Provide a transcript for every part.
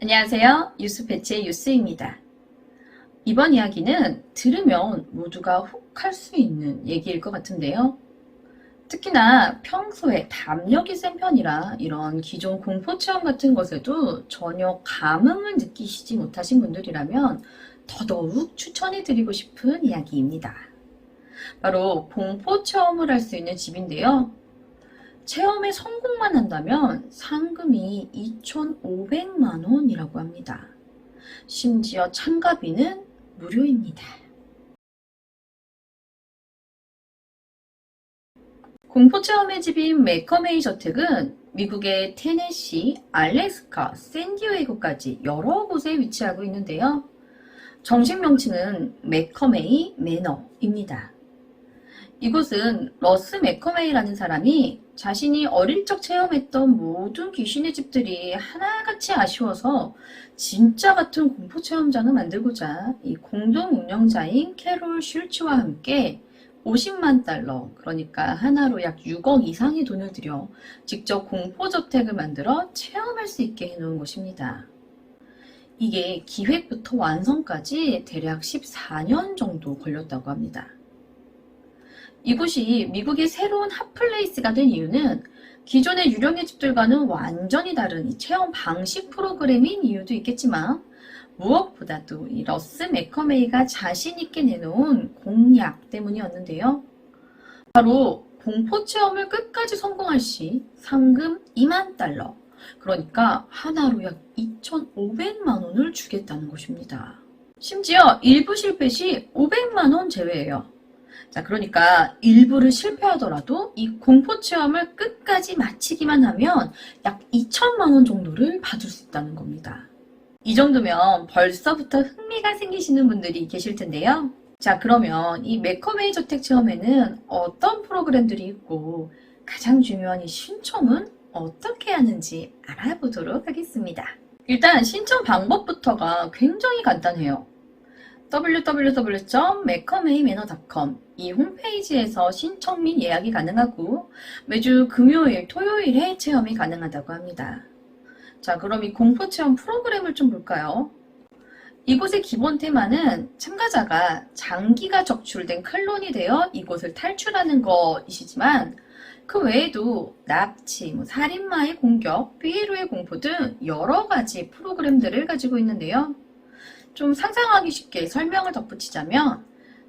안녕하세요. 유스패치의 유스입니다. 이번 이야기는 들으면 모두가 혹 할 수 있는 얘기일 것 같은데요. 특히나 평소에 담력이 센 편이라 이런 기존 공포체험 같은 것에도 전혀 감흥을 느끼시지 못하신 분들이라면 더더욱 추천해드리고 싶은 이야기입니다. 바로 공포체험을 할 수 있는 집인데요. 체험에 성공만 한다면 상금이 2,500만 원이라고 합니다. 심지어 참가비는 무료입니다. 공포체험의 집인 매커메이 저택은 미국의 테네시, 알래스카, 샌디에이고까지 여러 곳에 위치하고 있는데요. 정식 명칭은 매커메이 매너입니다. 이곳은 러스 매커메이라는 사람이 자신이 어릴 적 체험했던 모든 귀신의 집들이 하나같이 아쉬워서 진짜 같은 공포 체험장을 만들고자 이 공동 운영자인 캐롤 슐츠와 함께 50만 달러, 그러니까 하나로 약 6억 이상의 돈을 들여 직접 공포저택을 만들어 체험할 수 있게 해놓은 곳입니다. 이게 기획부터 완성까지 대략 14년 정도 걸렸다고 합니다. 이곳이 미국의 새로운 핫플레이스가 된 이유는 기존의 유령의 집들과는 완전히 다른 이 체험 방식 프로그램인 이유도 있겠지만 무엇보다도 이 러스 매커메이가 자신있게 내놓은 공약 때문이었는데요. 바로 공포 체험을 끝까지 성공할 시 상금 2만 달러, 그러니까 하나로 약 2,500만 원을 주겠다는 것입니다. 심지어 일부 실패 시 500만 원 제외예요. 자, 그러니까 일부를 실패하더라도 이 공포 체험을 끝까지 마치기만 하면 약 2천만 원 정도를 받을 수 있다는 겁니다. 이 정도면 벌써부터 흥미가 생기시는 분들이 계실 텐데요. 자, 그러면 이 매커메이 저택 체험에는 어떤 프로그램들이 있고 가장 중요한 이 신청은 어떻게 하는지 알아보도록 하겠습니다. 일단 신청 방법부터가 굉장히 간단해요. www.매커메이매너.com 이 홈페이지에서 신청 및 예약이 가능하고 매주 금요일, 토요일에 체험이 가능하다고 합니다. 자, 그럼 이 공포체험 프로그램을 좀 볼까요? 이곳의 기본 테마는 참가자가 장기가 적출된 클론이 되어 이곳을 탈출하는 것이시지만 그 외에도 납치, 살인마의 공격, 피해로의 공포 등 여러 가지 프로그램들을 가지고 있는데요. 좀 상상하기 쉽게 설명을 덧붙이자면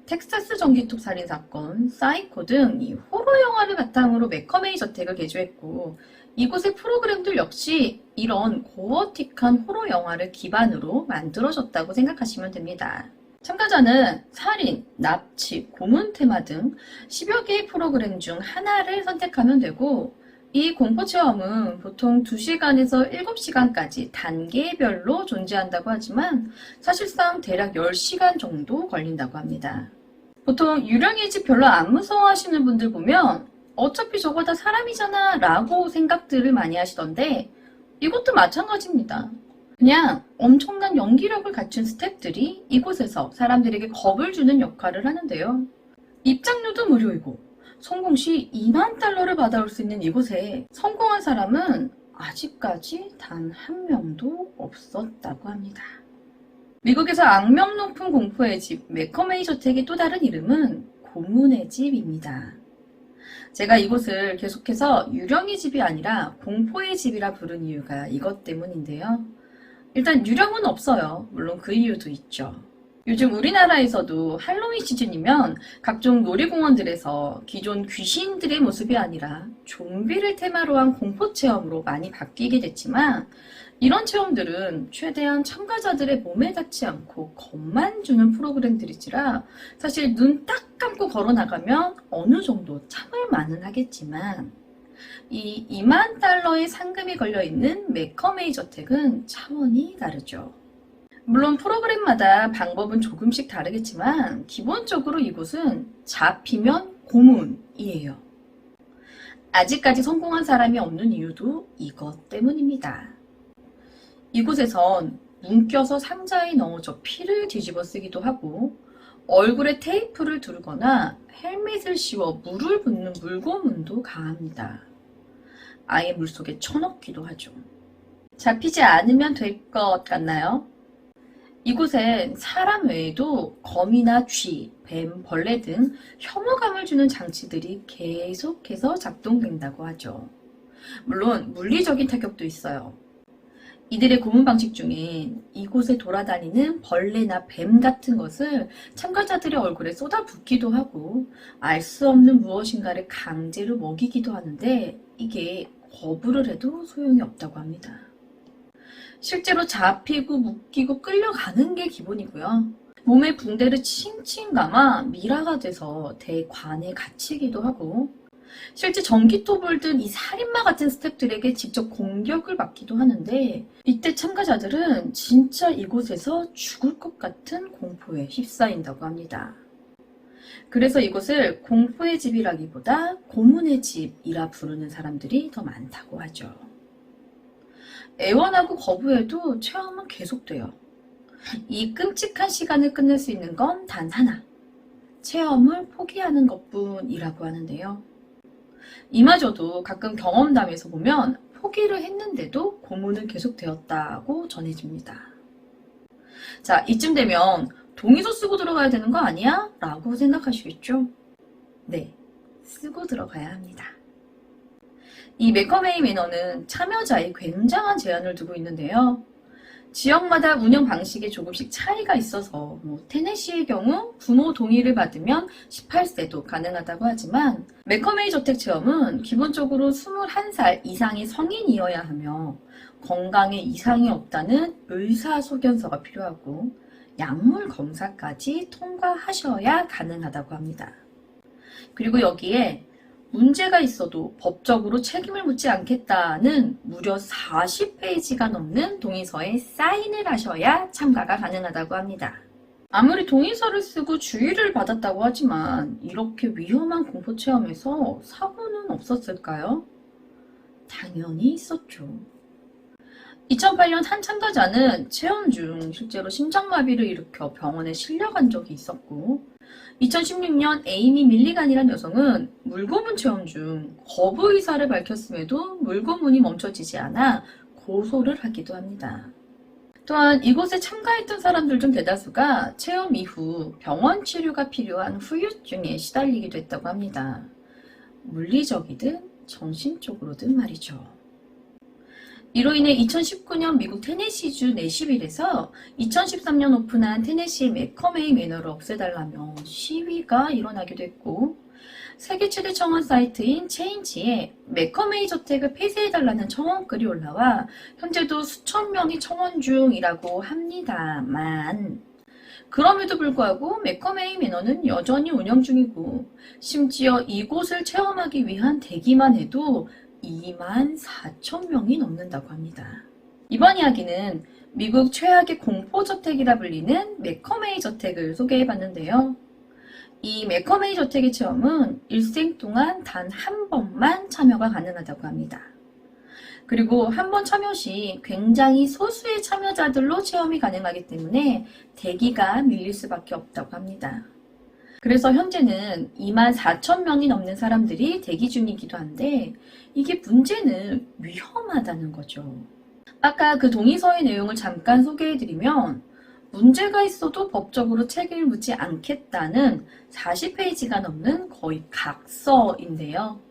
텍사스 전기톱 살인사건, 사이코 등 이 호러 영화를 바탕으로 매커메이 저택을 개조했고 이곳의 프로그램들 역시 이런 고어틱한 호러 영화를 기반으로 만들어졌다고 생각하시면 됩니다. 참가자는 살인, 납치, 고문 테마 등 10여 개의 프로그램 중 하나를 선택하면 되고 이 공포체험은 보통 2시간에서 7시간까지 단계별로 존재한다고 하지만 사실상 대략 10시간 정도 걸린다고 합니다. 보통 유령의 집 별로 안 무서워하시는 분들 보면 어차피 저거 다 사람이잖아 라고 생각들을 많이 하시던데 이것도 마찬가지입니다. 그냥 엄청난 연기력을 갖춘 스태프들이 이곳에서 사람들에게 겁을 주는 역할을 하는데요. 입장료도 무료이고 성공 시 2만 달러를 받아올 수 있는 이곳에 성공한 사람은 아직까지 단 한 명도 없었다고 합니다. 미국에서 악명 높은 공포의 집 매커메이 저택의 또 다른 이름은 고문의 집입니다. 제가 이곳을 계속해서 유령의 집이 아니라 공포의 집이라 부른 이유가 이것 때문인데요. 일단 유령은 없어요. 물론 그 이유도 있죠. 요즘 우리나라에서도 할로윈 시즌이면 각종 놀이공원들에서 기존 귀신들의 모습이 아니라 좀비를 테마로 한 공포체험으로 많이 바뀌게 됐지만 이런 체험들은 최대한 참가자들의 몸에 닿지 않고 겁만 주는 프로그램들이지라 사실 눈 딱 감고 걸어나가면 어느 정도 참을 만은 하겠지만 이 2만 달러의 상금이 걸려있는 매커메이 저택은 차원이 다르죠. 물론 프로그램마다 방법은 조금씩 다르겠지만 기본적으로 이곳은 잡히면 고문이에요. 아직까지 성공한 사람이 없는 이유도 이것 때문입니다. 이곳에선 뭉껴서 상자에 넣어져 피를 뒤집어 쓰기도 하고 얼굴에 테이프를 두르거나 헬멧을 씌워 물을 붓는 물고문도 가합니다. 아예 물속에 쳐넣기도 하죠. 잡히지 않으면 될 것 같나요? 이곳엔 사람 외에도 거미나 쥐, 뱀, 벌레 등 혐오감을 주는 장치들이 계속해서 작동된다고 하죠. 물론 물리적인 타격도 있어요. 이들의 고문 방식 중엔 이곳에 돌아다니는 벌레나 뱀 같은 것을 참가자들의 얼굴에 쏟아붓기도 하고 알 수 없는 무엇인가를 강제로 먹이기도 하는데 이게 거부를 해도 소용이 없다고 합니다. 실제로 잡히고 묶이고 끌려가는 게 기본이고요. 몸에 붕대를 칭칭 감아 미라가 돼서 대관에 갇히기도 하고 실제 전기톱을 든 이 살인마 같은 스태프들에게 직접 공격을 받기도 하는데 이때 참가자들은 진짜 이곳에서 죽을 것 같은 공포에 휩싸인다고 합니다. 그래서 이곳을 공포의 집이라기보다 고문의 집이라 부르는 사람들이 더 많다고 하죠. 애원하고 거부해도 체험은 계속돼요. 이 끔찍한 시간을 끝낼 수 있는 건 단 하나. 체험을 포기하는 것뿐이라고 하는데요. 이마저도 가끔 경험담에서 보면 포기를 했는데도 고문은 계속되었다고 전해집니다. 자, 이쯤 되면 동의서 쓰고 들어가야 되는 거 아니야? 라고 생각하시겠죠? 네, 쓰고 들어가야 합니다. 이 매커메이 매너는 참여자에 굉장한 제한을 두고 있는데요. 지역마다 운영 방식에 조금씩 차이가 있어서 테네시의 경우 부모 동의를 받으면 18세도 가능하다고 하지만 매커메이 저택 체험은 기본적으로 21살 이상의 성인이어야 하며 건강에 이상이 없다는 의사소견서가 필요하고 약물 검사까지 통과하셔야 가능하다고 합니다. 그리고 여기에 문제가 있어도 법적으로 책임을 묻지 않겠다는 무려 40페이지가 넘는 동의서에 사인을 하셔야 참가가 가능하다고 합니다. 아무리 동의서를 쓰고 주의를 받았다고 하지만 이렇게 위험한 공포체험에서 사고는 없었을까요? 당연히 있었죠. 2008년 한 참가자는 체험 중 실제로 심장마비를 일으켜 병원에 실려간 적이 있었고 2016년 에이미 밀리간이라는 여성은 물고문 체험 중 거부 의사를 밝혔음에도 물고문이 멈춰지지 않아 고소를 하기도 합니다. 또한 이곳에 참가했던 사람들 중 대다수가 체험 이후 병원 치료가 필요한 후유증에 시달리기도 했다고 합니다. 물리적이든 정신적으로든 말이죠. 이로 인해 2019년 미국 테네시주 내시빌에서 2013년 오픈한 테네시 매커메이 매너를 없애달라며 시위가 일어나기도 했고 세계 최대 청원 사이트인 체인지에 매커메이 저택을 폐쇄해달라는 청원글이 올라와 현재도 수천 명이 청원 중이라고 합니다만 그럼에도 불구하고 매커메이 매너는 여전히 운영 중이고 심지어 이곳을 체험하기 위한 대기만 해도 24,000명이 넘는다고 합니다. 이번 이야기는 미국 최악의 공포저택이라 불리는 매커메이 저택을 소개해봤는데요. 이 매커메이 저택의 체험은 일생 동안 단 한 번만 참여가 가능하다고 합니다. 그리고 한 번 참여 시 굉장히 소수의 참여자들로 체험이 가능하기 때문에 대기가 밀릴 수밖에 없다고 합니다. 그래서 현재는 24,000명이 넘는 사람들이 대기 중이기도 한데 이게 문제는 위험하다는 거죠. 아까 그 동의서의 내용을 잠깐 소개해드리면 문제가 있어도 법적으로 책임을 묻지 않겠다는 40페이지가 넘는 거의 각서인데요.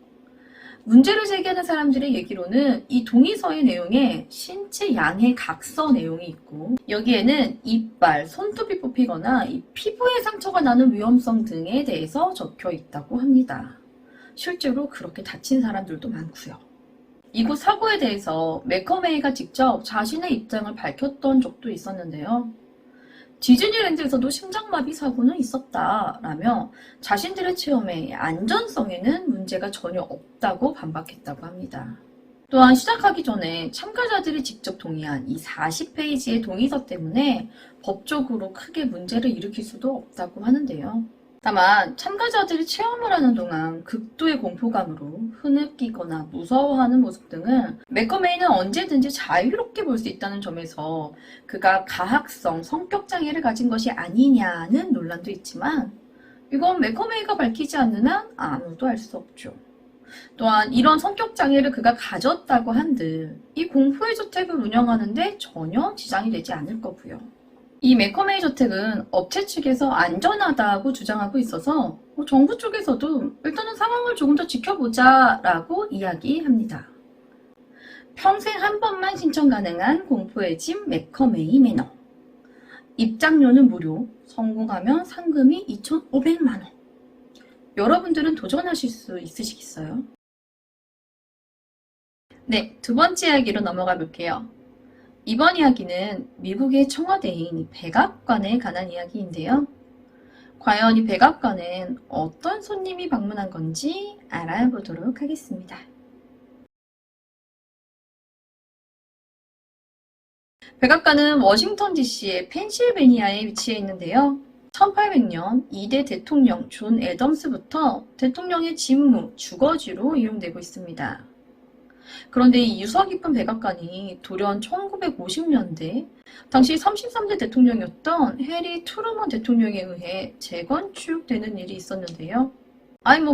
문제를 제기하는 사람들의 얘기로는 이 동의서의 내용에 신체 양해 각서 내용이 있고 여기에는 이빨, 손톱이 뽑히거나 이 피부에 상처가 나는 위험성 등에 대해서 적혀 있다고 합니다. 실제로 그렇게 다친 사람들도 많고요. 이곳 사고에 대해서 매커메이가 직접 자신의 입장을 밝혔던 적도 있었는데요. 디즈니랜드에서도 심장마비 사고는 있었다라며 자신들의 체험의 안전성에는 문제가 전혀 없다고 반박했다고 합니다. 또한 시작하기 전에 참가자들이 직접 동의한 이 40페이지의 동의서 때문에 법적으로 크게 문제를 일으킬 수도 없다고 하는데요. 다만 참가자들이 체험을 하는 동안 극도의 공포감으로 흐느끼거나 무서워하는 모습 등은 매커메이는 언제든지 자유롭게 볼 수 있다는 점에서 그가 가학성, 성격장애를 가진 것이 아니냐는 논란도 있지만 이건 매커메이가 밝히지 않는 한 아무도 알 수 없죠. 또한 이런 성격 장애를 그가 가졌다고 한들 이 공포의 저택을 운영하는데 전혀 지장이 되지 않을 거고요. 이 매커메이 저택은 업체 측에서 안전하다고 주장하고 있어서 정부 쪽에서도 일단은 상황을 조금 더 지켜보자라고 이야기합니다. 평생 한 번만 신청 가능한 공포의 집 매커메이 매너. 입장료는 무료, 성공하면 상금이 2,500만 원. 여러분들은 도전하실 수 있으시겠어요? 네, 두 번째 이야기로 넘어가 볼게요. 이번 이야기는 미국의 청와대인 이 백악관에 관한 이야기인데요. 과연 이 백악관엔 어떤 손님이 방문한 건지 알아보도록 하겠습니다. 백악관은 워싱턴 DC의 펜실베니아에 위치해 있는데요. 1800년 2대 대통령 존 애덤스부터 대통령의 직무, 주거지로 이용되고 있습니다. 그런데 이 유서 깊은 백악관이 돌연 1950년대 당시 33대 대통령이었던 해리 트루먼 대통령에 의해 재건축되는 일이 있었는데요.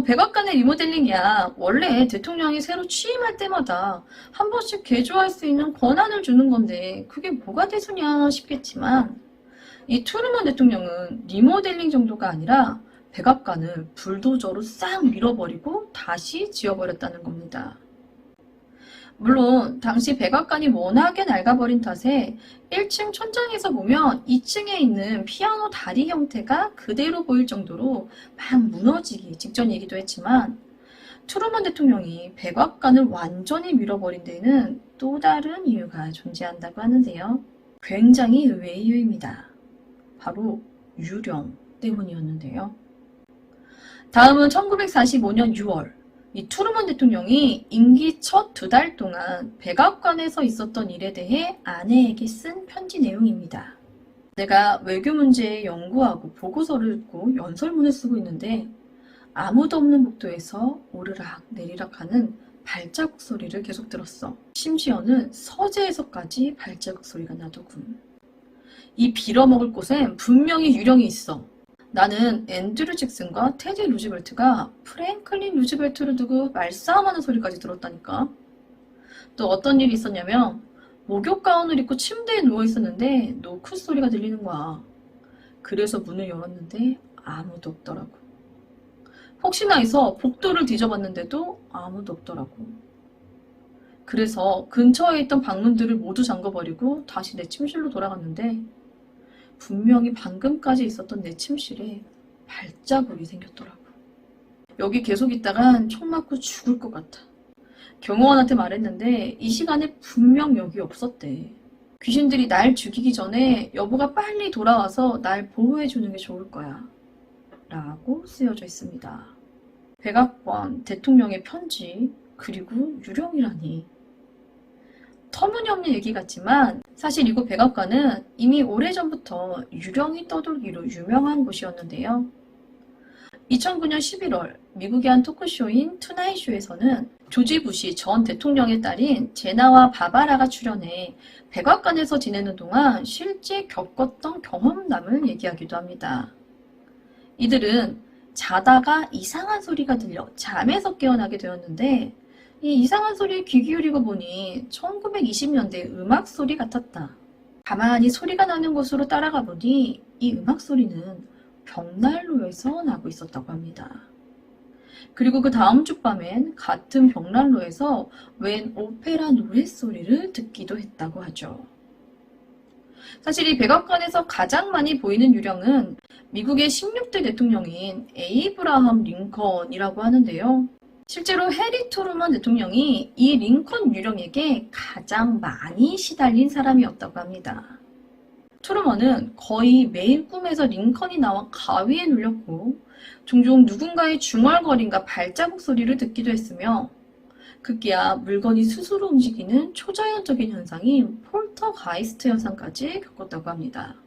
백악관의 리모델링이야. 원래 대통령이 새로 취임할 때마다 한 번씩 개조할 수 있는 권한을 주는 건데 그게 뭐가 대수냐 싶겠지만 이 트루먼 대통령은 리모델링 정도가 아니라 백악관을 불도저로 싹 밀어버리고 다시 지어버렸다는 겁니다. 물론 당시 백악관이 워낙에 낡아버린 탓에 1층 천장에서 보면 2층에 있는 피아노 다리 형태가 그대로 보일 정도로 막 무너지기 직전이기도 했지만 트루먼 대통령이 백악관을 완전히 밀어버린 데에는 또 다른 이유가 존재한다고 하는데요. 굉장히 의외의 이유입니다. 바로 유령 때문이었는데요. 다음은 1945년 6월 이 트루먼 대통령이 임기 첫 2달 동안 백악관에서 있었던 일에 대해 아내에게 쓴 편지 내용입니다. 내가 외교 문제에 연구하고 보고서를 읽고 연설문을 쓰고 있는데 아무도 없는 복도에서 오르락 내리락 하는 발자국 소리를 계속 들었어. 심지어는 서재에서까지 발자국 소리가 나더군. 이 빌어먹을 곳엔 분명히 유령이 있어. 나는 앤드류 잭슨과 테디 루즈벨트가 프랭클린 루즈벨트를 두고 말싸움하는 소리까지 들었다니까. 또 어떤 일이 있었냐면 목욕 가운을 입고 침대에 누워있었는데 노크 소리가 들리는 거야. 그래서 문을 열었는데 아무도 없더라고. 혹시나 해서 복도를 뒤져봤는데도 아무도 없더라고. 그래서 근처에 있던 방문들을 모두 잠궈버리고 다시 내 침실로 돌아갔는데 분명히 방금까지 있었던 내 침실에 발자국이 생겼더라고. 여기 계속 있다간 총 맞고 죽을 것 같아. 경호원한테 말했는데 이 시간에 분명 여기 없었대. 귀신들이 날 죽이기 전에 여보가 빨리 돌아와서 날 보호해주는 게 좋을 거야. 라고 쓰여져 있습니다. 백악관, 대통령의 편지, 그리고 유령이라니. 터무니없는 얘기 같지만 사실 이곳 백악관은 이미 오래전부터 유령이 떠돌기로 유명한 곳이었는데요. 2009년 11월 미국의 한 토크쇼인 투나잇쇼에서는 조지 부시 전 대통령의 딸인 제나와 바바라가 출연해 백악관에서 지내는 동안 실제 겪었던 경험담을 얘기하기도 합니다. 이들은 자다가 이상한 소리가 들려 잠에서 깨어나게 되었는데 이 이상한 소리에 귀 기울이고 보니 1920년대 음악 소리 같았다. 가만히 소리가 나는 곳으로 따라가 보니 이 음악 소리는 벽난로에서 나고 있었다고 합니다. 그리고 그 다음 주 밤엔 같은 벽난로에서 웬 오페라 노랫소리를 듣기도 했다고 하죠. 사실 이 백악관에서 가장 많이 보이는 유령은 미국의 16대 대통령인 에이브라함 링컨이라고 하는데요. 실제로 해리 트루먼 대통령이 이 링컨 유령에게 가장 많이 시달린 사람이었다고 합니다. 트루먼은 거의 매일 꿈에서 링컨이 나와 가위에 눌렸고 종종 누군가의 중얼거림과 발자국 소리를 듣기도 했으며 급기야 물건이 스스로 움직이는 초자연적인 현상인 폴터가이스트 현상까지 겪었다고 합니다.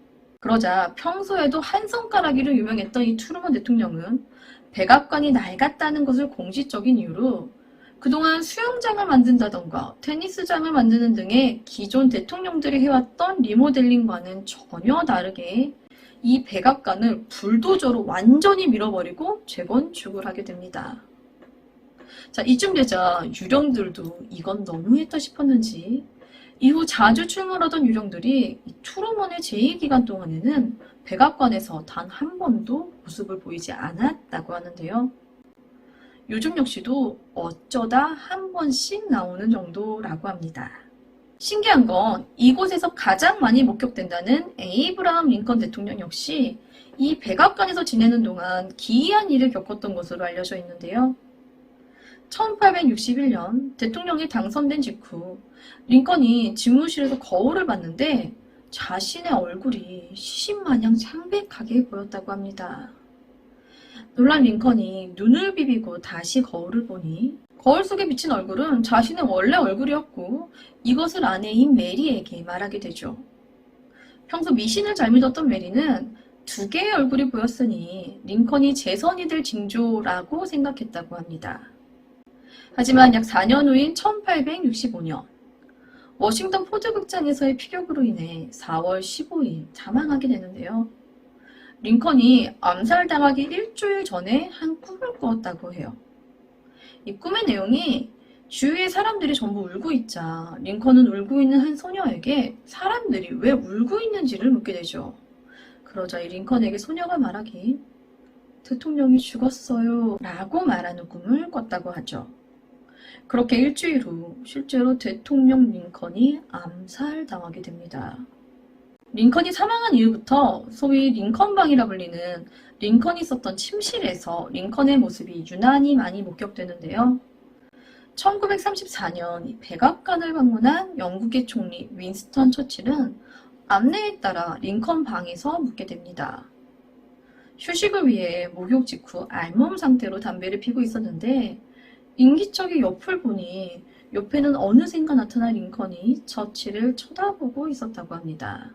그러자 평소에도 한 손가락이로 유명했던 이 트루먼 대통령은 백악관이 낡았다는 것을 공식적인 이유로 그동안 수영장을 만든다던가 테니스장을 만드는 등의 기존 대통령들이 해왔던 리모델링과는 전혀 다르게 이 백악관을 불도저로 완전히 밀어버리고 재건축을 하게 됩니다. 자, 이쯤 되자 유령들도 이건 너무했다 싶었는지 이후 자주 출몰하던 유령들이 이 트루먼의 제의기간 동안에는 백악관에서 단 한 번도 모습을 보이지 않았다고 하는데요. 요즘 역시도 어쩌다 한 번씩 나오는 정도라고 합니다. 신기한 건 이곳에서 가장 많이 목격된다는 에이브라함 링컨 대통령 역시 이 백악관에서 지내는 동안 기이한 일을 겪었던 것으로 알려져 있는데요. 1861년 대통령이 당선된 직후 링컨이 집무실에서 거울을 봤는데 자신의 얼굴이 시신마냥 창백하게 보였다고 합니다. 놀란 링컨이 눈을 비비고 다시 거울을 보니 거울 속에 비친 얼굴은 자신의 원래 얼굴이었고 이것을 아내인 메리에게 말하게 되죠. 평소 미신을 잘 믿었던 메리는 두 개의 얼굴이 보였으니 링컨이 재선이 될 징조라고 생각했다고 합니다. 하지만 약 4년 후인 1865년 워싱턴 포드 극장에서의 피격으로 인해 4월 15일 사망하게 되는데요. 링컨이 암살당하기 일주일 전에 한 꿈을 꾸었다고 해요. 이 꿈의 내용이 주위의 사람들이 전부 울고 있자 링컨은 울고 있는 한 소녀에게 사람들이 왜 울고 있는지를 묻게 되죠. 그러자 이 링컨에게 소녀가 말하기 대통령이 죽었어요 라고 말하는 꿈을 꿨다고 하죠. 그렇게 일주일 후 실제로 대통령 링컨이 암살당하게 됩니다. 링컨이 사망한 이후부터 소위 링컨방이라 불리는 링컨이 썼던 침실에서 링컨의 모습이 유난히 많이 목격되는데요. 1934년 백악관을 방문한 영국의 총리 윈스턴 처칠은 안내에 따라 링컨 방에서 묵게 됩니다. 휴식을 위해 목욕 직후 알몸 상태로 담배를 피고 있었는데 인기척의 옆을 보니 옆에는 어느샌가 나타난 링컨이 처칠을 쳐다보고 있었다고 합니다.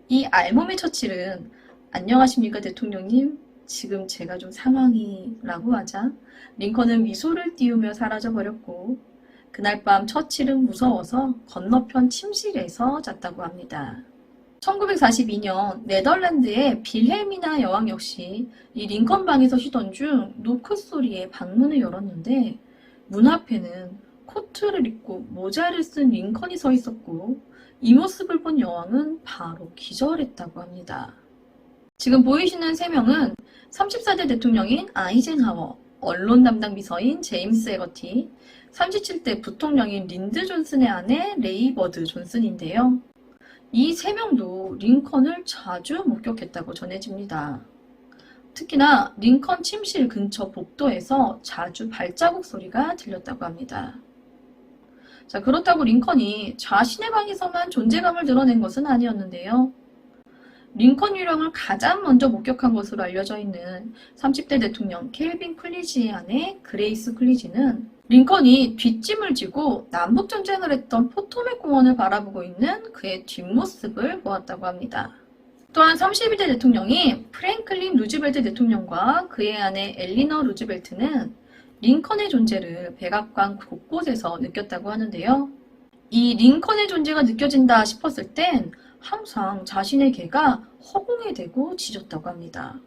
이 알몸의 처칠은 안녕하십니까 대통령님? 지금 제가 좀 상황이 라고 하자 링컨은 미소를 띄우며 사라져버렸고 그날 밤 처칠은 무서워서 건너편 침실에서 잤다고 합니다. 1942년 네덜란드의 빌헬미나 여왕 역시 이 링컨 방에서 쉬던 중 노크 소리에 방문을 열었는데 문 앞에는 코트를 입고 모자를 쓴 링컨이 서 있었고 이 모습을 본 여왕은 바로 기절했다고 합니다. 지금 보이시는 3명은 34대 대통령인 아이젠하워, 언론 담당 비서인 제임스 에거티, 37대 부통령인 린드 존슨의 아내 레이 버드 존슨인데요. 이 3명도 링컨을 자주 목격했다고 전해집니다. 특히나 링컨 침실 근처 복도에서 자주 발자국 소리가 들렸다고 합니다. 자, 그렇다고 링컨이 자신의 방에서만 존재감을 드러낸 것은 아니었는데요. 링컨 유령을 가장 먼저 목격한 것으로 알려져 있는 30대 대통령 켈빈 클리지의 아내 그레이스 클리지는 링컨이 뒷짐을 지고 남북전쟁을 했던 포토맥 공원을 바라보고 있는 그의 뒷모습을 보았다고 합니다. 또한 32대 대통령이 프랭클린 루즈벨트 대통령과 그의 아내 엘리너 루즈벨트는 링컨의 존재를 백악관 곳곳에서 느꼈다고 하는데요. 이 링컨의 존재가 느껴진다 싶었을 땐 항상 자신의 개가 허공에 대고 짖었다고 합니다.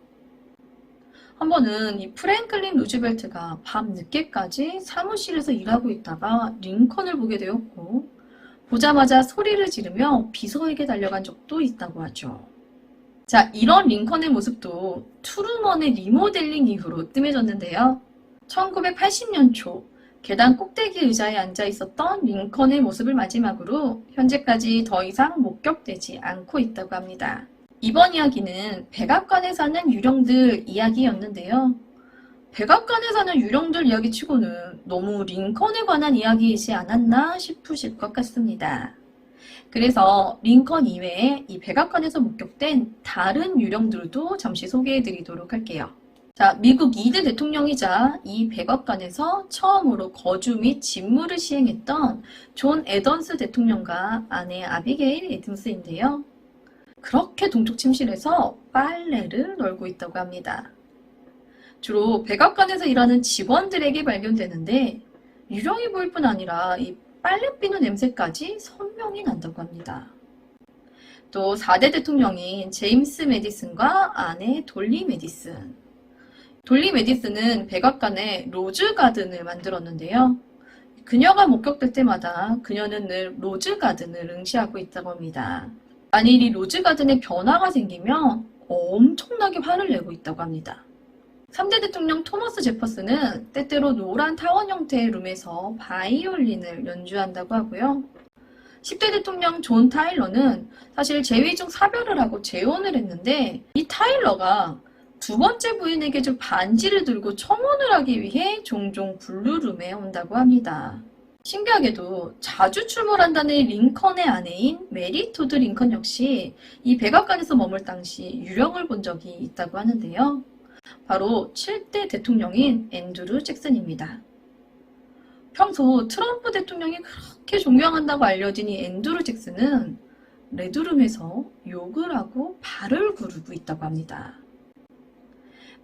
한 번은 이 프랭클린 루즈벨트가 밤 늦게까지 사무실에서 일하고 있다가 링컨을 보게 되었고 보자마자 소리를 지르며 비서에게 달려간 적도 있다고 하죠. 자, 이런 링컨의 모습도 트루먼의 리모델링 이후로 뜸해졌는데요. 1980년 초 계단 꼭대기 의자에 앉아 있었던 링컨의 모습을 마지막으로 현재까지 더 이상 목격되지 않고 있다고 합니다. 이번 이야기는 백악관에 사는 유령들 이야기였는데요. 백악관에 사는 유령들 이야기치고는 너무 링컨에 관한 이야기이지 않았나 싶으실 것 같습니다. 그래서 링컨 이외에 이 백악관에서 목격된 다른 유령들도 잠시 소개해드리도록 할게요. 자, 미국 2대 대통령이자 이 백악관에서 처음으로 거주 및 직무를 시행했던 존 애던스 대통령과 아내 아비게일 애덤스인데요. 그렇게 동쪽 침실에서 빨래를 널고 있다고 합니다. 주로 백악관에서 일하는 직원들에게 발견되는데 유령이 보일 뿐 아니라 이 빨래 비누 냄새까지 선명히 난다고 합니다. 또 4대 대통령인 제임스 메디슨과 아내 돌리 메디슨, 돌리 메디슨은 백악관에 로즈 가든을 만들었는데요. 그녀가 목격될 때마다 그녀는 늘 로즈 가든을 응시하고 있다고 합니다. 만일 이 로즈 가든에 변화가 생기면 엄청나게 화를 내고 있다고 합니다. 3대 대통령 토머스 제퍼슨은 때때로 노란 타원 형태의 룸에서 바이올린을 연주한다고 하고요. 10대 대통령 존 타일러는 사실 재위 중 사별을 하고 재혼을 했는데 이 타일러가 두 번째 부인에게 줄 반지를 들고 청혼을 하기 위해 종종 블루룸에 온다고 합니다. 신기하게도 자주 출몰한다는 링컨의 아내인 메리 토드 링컨 역시 이 백악관에서 머물 당시 유령을 본 적이 있다고 하는데요. 바로 7대 대통령인 앤드루 잭슨입니다. 평소 트럼프 대통령이 그렇게 존경한다고 알려진 이 앤드루 잭슨은 레드룸에서 욕을 하고 발을 구르고 있다고 합니다.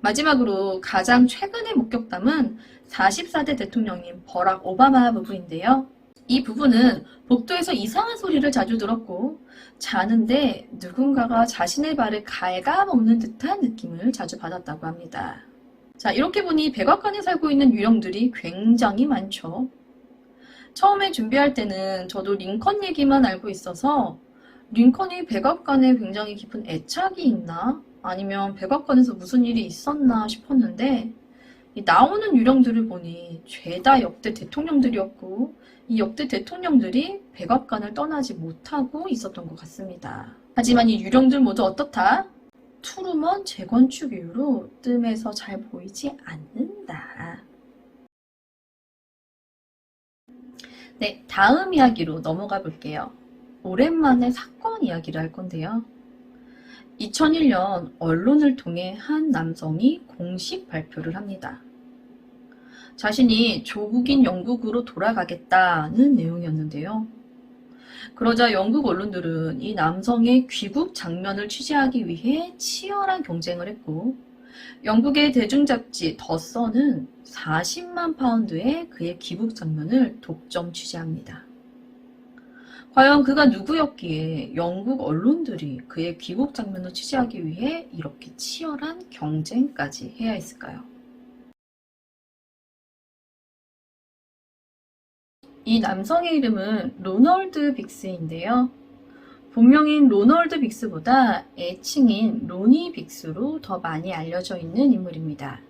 마지막으로 가장 최근의 목격담은 44대 대통령인 버락 오바마 부부인데요. 이 부부는 복도에서 이상한 소리를 자주 들었고 자는데 누군가가 자신의 발을 갉아먹는 듯한 느낌을 자주 받았다고 합니다. 자, 이렇게 보니 백악관에 살고 있는 유령들이 굉장히 많죠. 처음에 준비할 때는 저도 링컨 얘기만 알고 있어서 링컨이 백악관에 굉장히 깊은 애착이 있나? 아니면 백악관에서 무슨 일이 있었나 싶었는데 나오는 유령들을 보니 죄다 역대 대통령들이었고 이 역대 대통령들이 백악관을 떠나지 못하고 있었던 것 같습니다. 하지만 이 유령들 모두 어떻다? 투르먼 재건축 이후로 뜸에서 잘 보이지 않는다. 네, 다음 이야기로 넘어가 볼게요. 오랜만에 사건 이야기를 할 건데요. 2001년 언론을 통해 한 남성이 공식 발표를 합니다. 자신이 조국인 영국으로 돌아가겠다는 내용이었는데요. 그러자 영국 언론들은 이 남성의 귀국 장면을 취재하기 위해 치열한 경쟁을 했고 영국의 대중잡지 더 선은 40만 파운드의 그의 귀국 장면을 독점 취재합니다. 과연 그가 누구였기에 영국 언론들이 그의 귀국 장면을 취재하기 위해 이렇게 치열한 경쟁까지 해야 했을까요? 이 남성의 이름은 로널드 빅스인데요. 본명인 로널드 빅스보다 애칭인 로니 빅스로 더 많이 알려져 있는 인물입니다.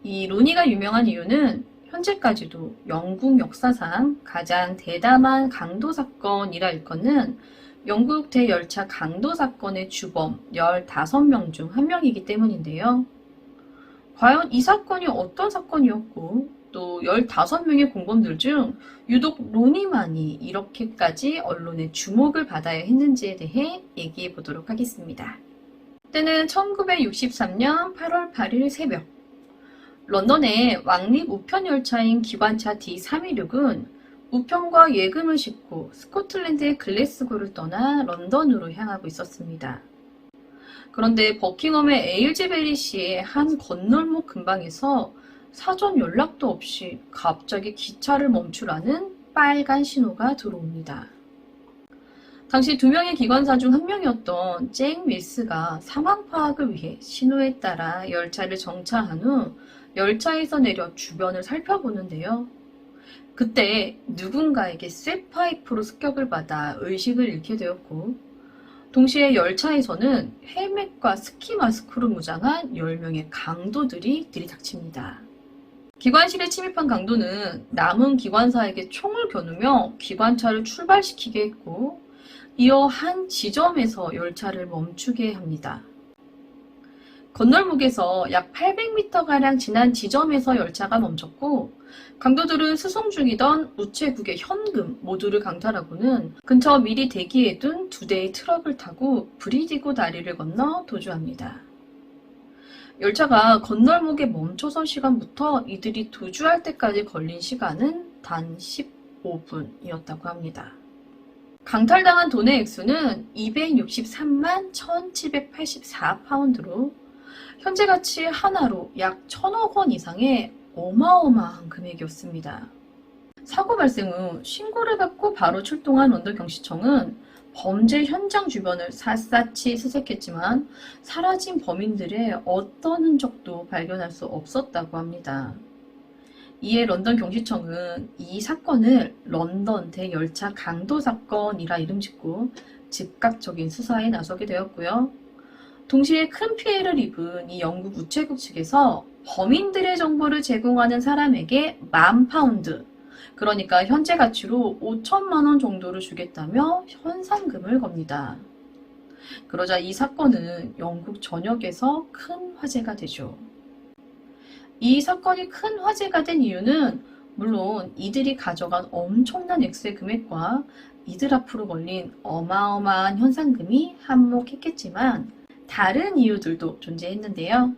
이 로니가 유명한 이유는 현재까지도 영국 역사상 가장 대담한 강도 사건이라 일컫는 영국 대열차 강도 사건의 주범 15명 중 한 명이기 때문인데요. 과연 이 사건이 어떤 사건이었고 또 15명의 공범들 중 유독 로니만이 이렇게까지 언론의 주목을 받아야 했는지에 대해 얘기해 보도록 하겠습니다. 때는 1963년 8월 8일 새벽 런던의 왕립 우편 열차인 기관차 D316은 우편과 예금을 싣고 스코틀랜드의 글래스고를 떠나 런던으로 향하고 있었습니다. 그런데 버킹엄의 에일즈베리시의 한 건널목 근방에서 사전 연락도 없이 갑자기 기차를 멈추라는 빨간 신호가 들어옵니다. 당시 2명의 기관사 중 한 명이었던 잭 밀스가 상황 파악을 위해 신호에 따라 열차를 정차한 후 열차에서 내려 주변을 살펴보는데요. 그때 누군가에게 쇠파이프로 습격을 받아 의식을 잃게 되었고 동시에 열차에서는 헬멧과 스키 마스크로 무장한 10명의 강도들이 들이닥칩니다. 기관실에 침입한 강도는 남은 기관사에게 총을 겨누며 기관차를 출발시키게 했고 이어 한 지점에서 열차를 멈추게 합니다. 건널목에서 약 800m가량 지난 지점에서 열차가 멈췄고 강도들은 수송 중이던 우체국의 현금 모두를 강탈하고는 근처 미리 대기해둔 2대의 트럭을 타고 브리디고 다리를 건너 도주합니다. 열차가 건널목에 멈춰선 시간부터 이들이 도주할 때까지 걸린 시간은 단 15분이었다고 합니다. 강탈당한 돈의 액수는 263만 1784파운드로 현재 가치 하나로 약 1000억 원 이상의 어마어마한 금액이었습니다. 사고 발생 후 신고를 받고 바로 출동한 런던 경시청은 범죄 현장 주변을 샅샅이 수색했지만 사라진 범인들의 어떤 흔적도 발견할 수 없었다고 합니다. 이에 런던 경시청은 이 사건을 런던 대열차 강도 사건이라 이름짓고 즉각적인 수사에 나서게 되었고요. 동시에 큰 피해를 입은 이 영국 우체국 측에서 범인들의 정보를 제공하는 사람에게 10,000파운드, 그러니까 현재 가치로 5천만 원 정도를 주겠다며 현상금을 겁니다. 그러자 이 사건은 영국 전역에서 큰 화제가 되죠. 이 사건이 큰 화제가 된 이유는 물론 이들이 가져간 엄청난 액수의 금액과 이들 앞으로 걸린 어마어마한 현상금이 한몫했겠지만 다른 이유들도 존재했는데요.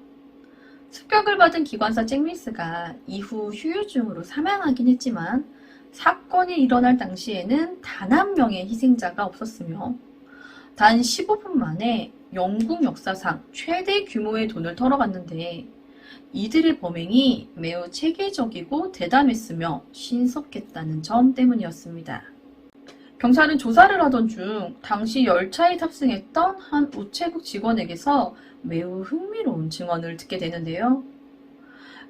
습격을 받은 기관사 잭밀스가 이후 후유증으로 사망하긴 했지만 사건이 일어날 당시에는 단 한 명의 희생자가 없었으며 단 15분 만에 영국 역사상 최대 규모의 돈을 털어갔는데 이들의 범행이 매우 체계적이고 대담했으며 신속했다는 점 때문이었습니다. 경찰은 조사를 하던 중 당시 열차에 탑승했던 한 우체국 직원에게서 매우 흥미로운 증언을 듣게 되는데요.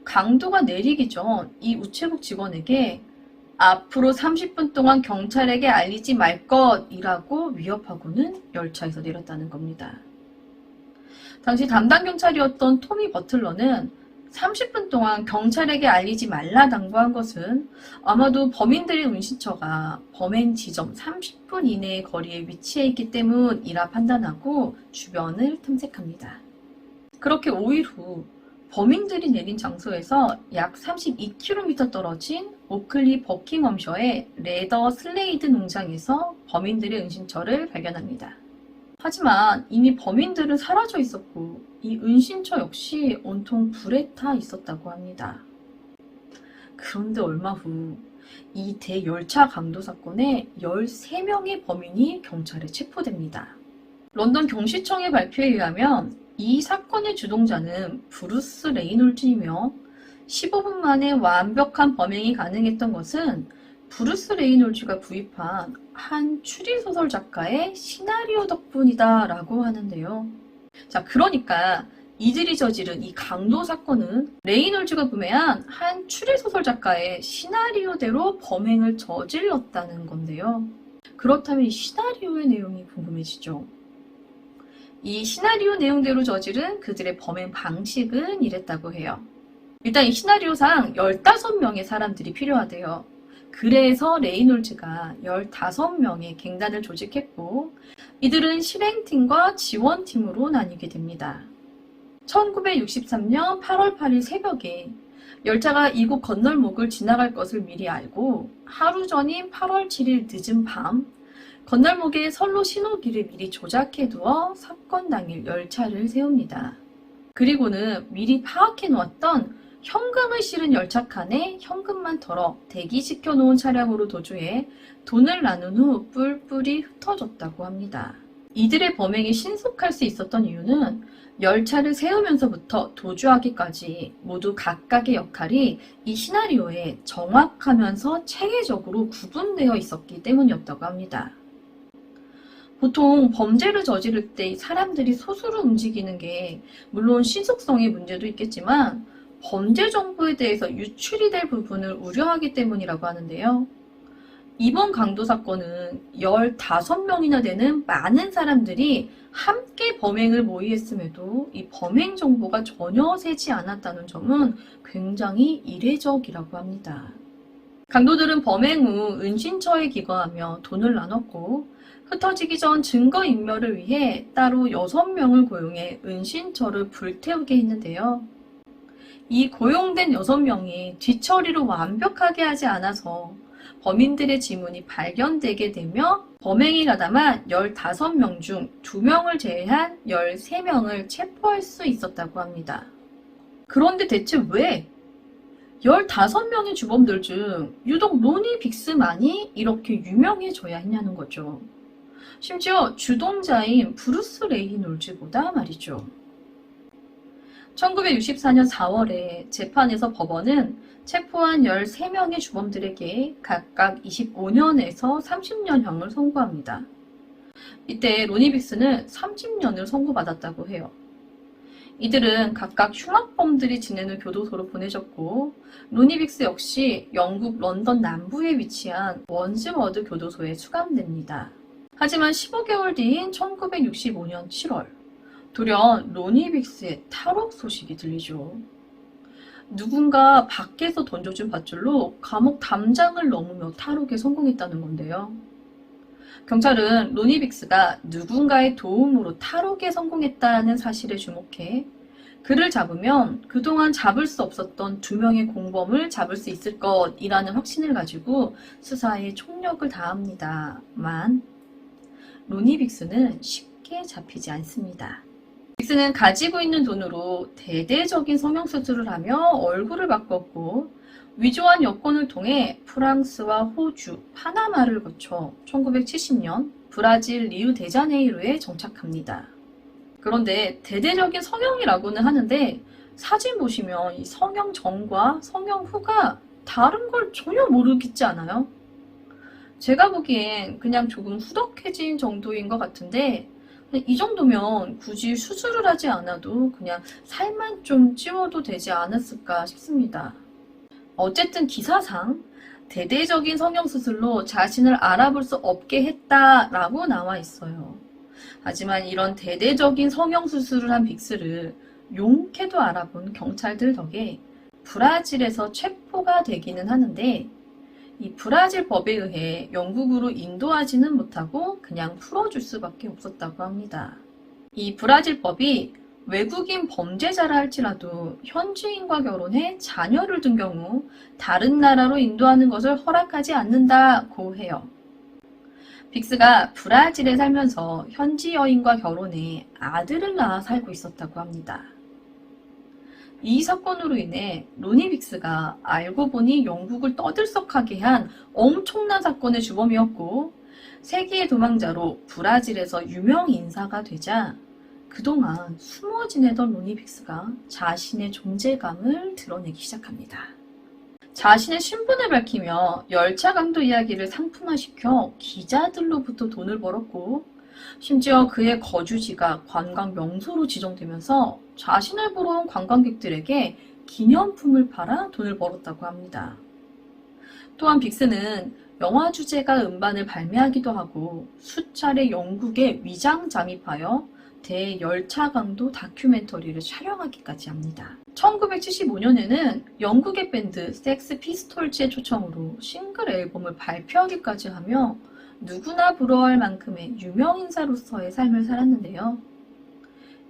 강도가 내리기 전 이 우체국 직원에게 앞으로 30분 동안 경찰에게 알리지 말 것이라고 위협하고는 열차에서 내렸다는 겁니다. 당시 담당 경찰이었던 토미 버틀러는 30분 동안 경찰에게 알리지 말라 당부한 것은 아마도 범인들의 은신처가 범행 지점 30분 이내의 거리에 위치해 있기 때문이라 판단하고 주변을 탐색합니다. 그렇게 5일 후 범인들이 내린 장소에서 약 32km 떨어진 오클리 버킹엄셔의 레더 슬레이드 농장에서 범인들의 은신처를 발견합니다. 하지만 이미 범인들은 사라져 있었고 이 은신처 역시 온통 불에 타 있었다고 합니다. 그런데 얼마 후 이 대열차 강도 사건에 13명의 범인이 경찰에 체포됩니다. 런던 경시청의 발표에 의하면 이 사건의 주동자는 브루스 레이놀즈이며 15분 만에 완벽한 범행이 가능했던 것은 브루스 레이놀즈가 구입한 한 추리소설 작가의 시나리오 덕분이다 라고 하는데요. 자, 그러니까 이들이 저지른 이 강도 사건은 레이놀즈가 구매한 한 추리소설 작가의 시나리오대로 범행을 저질렀다는 건데요. 그렇다면 이 시나리오의 내용이 궁금해지죠. 이 시나리오 내용대로 저지른 그들의 범행 방식은 이랬다고 해요. 일단 이 시나리오상 15명의 사람들이 필요하대요. 그래서 레이놀즈가 15명의 갱단을 조직했고 이들은 실행팀과 지원팀으로 나뉘게 됩니다. 1963년 8월 8일 새벽에 열차가 이곳 건널목을 지나갈 것을 미리 알고 하루 전인 8월 7일 늦은 밤 건널목에 선로 신호기를 미리 조작해두어 사건 당일 열차를 세웁니다. 그리고는 미리 파악해 놓았던 현금을 실은 열차칸에 현금만 덜어 대기시켜 놓은 차량으로 도주해 돈을 나눈 후 뿔뿔이 흩어졌다고 합니다. 이들의 범행이 신속할 수 있었던 이유는 열차를 세우면서부터 도주하기까지 모두 각각의 역할이 이 시나리오에 정확하면서 체계적으로 구분되어 있었기 때문이었다고 합니다. 보통 범죄를 저지를 때 사람들이 소수로 움직이는 게 물론 신속성의 문제도 있겠지만 범죄 정보에 대해서 유출이 될 부분을 우려하기 때문이라고 하는데요. 이번 강도 사건은 15명이나 되는 많은 사람들이 함께 범행을 모의했음에도 이 범행 정보가 전혀 새지 않았다는 점은 굉장히 이례적이라고 합니다. 강도들은 범행 후 은신처에 기거하며 돈을 나눴고 흩어지기 전 증거인멸을 위해 따로 6명을 고용해 은신처를 불태우게 했는데요. 이 고용된 6명이 뒤처리를 완벽하게 하지 않아서 범인들의 지문이 발견되게 되며 범행이 가담한 15명 중 2명을 제외한 13명을 체포할 수 있었다고 합니다. 그런데 대체 왜 15명의 주범들 중 유독 로니 빅스만이 이렇게 유명해져야 했냐는 거죠. 심지어 주동자인 브루스 레이놀즈보다 말이죠. 1964년 4월에 재판에서 법원은 체포한 13명의 주범들에게 각각 25년에서 30년형을 선고합니다. 이때 로니 빅스는 30년을 선고받았다고 해요. 이들은 각각 흉악범들이 지내는 교도소로 보내졌고 로니 빅스 역시 영국 런던 남부에 위치한 원스워드 교도소에 수감됩니다. 하지만 15개월 뒤인 1965년 7월 돌연 로니 빅스의 탈옥 소식이 들리죠. 누군가 밖에서 던져준 밧줄로 감옥 담장을 넘으며 탈옥에 성공했다는 건데요. 경찰은 로니 빅스가 누군가의 도움으로 탈옥에 성공했다는 사실에 주목해 그를 잡으면 그동안 잡을 수 없었던 2명의 공범을 잡을 수 있을 것이라는 확신을 가지고 수사에 총력을 다합니다만 로니 빅스는 쉽게 잡히지 않습니다. 빅스는 가지고 있는 돈으로 대대적인 성형수술을 하며 얼굴을 바꿨고 위조한 여권을 통해 프랑스와 호주, 파나마를 거쳐 1970년 브라질 리우데자네이루에 정착합니다. 그런데 대대적인 성형이라고는 하는데 사진 보시면 이 성형 전과 성형 후가 다른 걸 전혀 모르겠지 않아요? 제가 보기엔 그냥 조금 후덕해진 정도인 것 같은데 이 정도면 굳이 수술을 하지 않아도 그냥 살만 좀 찌워도 되지 않았을까 싶습니다. 어쨌든 기사상 대대적인 성형수술로 자신을 알아볼 수 없게 했다라고 나와 있어요. 하지만 이런 대대적인 성형수술을 한 빅스를 용케도 알아본 경찰들 덕에 브라질에서 체포가 되기는 하는데 이 브라질 법에 의해 영국으로 인도하지는 못하고 그냥 풀어줄 수밖에 없었다고 합니다. 이 브라질 법이 외국인 범죄자라 할지라도 현지인과 결혼해 자녀를 둔 경우 다른 나라로 인도하는 것을 허락하지 않는다고 해요. 빅스가 브라질에 살면서 현지 여인과 결혼해 아들을 낳아 살고 있었다고 합니다. 이 사건으로 인해 로니 빅스가 알고 보니 영국을 떠들썩하게 한 엄청난 사건의 주범이었고 세기의 도망자로 브라질에서 유명 인사가 되자 그동안 숨어 지내던 로니 빅스가 자신의 존재감을 드러내기 시작합니다. 자신의 신분을 밝히며 열차 강도 이야기를 상품화시켜 기자들로부터 돈을 벌었고 심지어 그의 거주지가 관광 명소로 지정되면서 자신을 보러 온 관광객들에게 기념품을 팔아 돈을 벌었다고 합니다. 또한 빅스는 영화 주제가 음반을 발매하기도 하고 수차례 영국에 위장 잠입하여 대열차 강도 다큐멘터리를 촬영하기까지 합니다. 1975년에는 영국의 밴드 섹스 피스톨즈의 초청으로 싱글 앨범을 발표하기까지 하며 누구나 부러워할 만큼의 유명 인사로서의 삶을 살았는데요.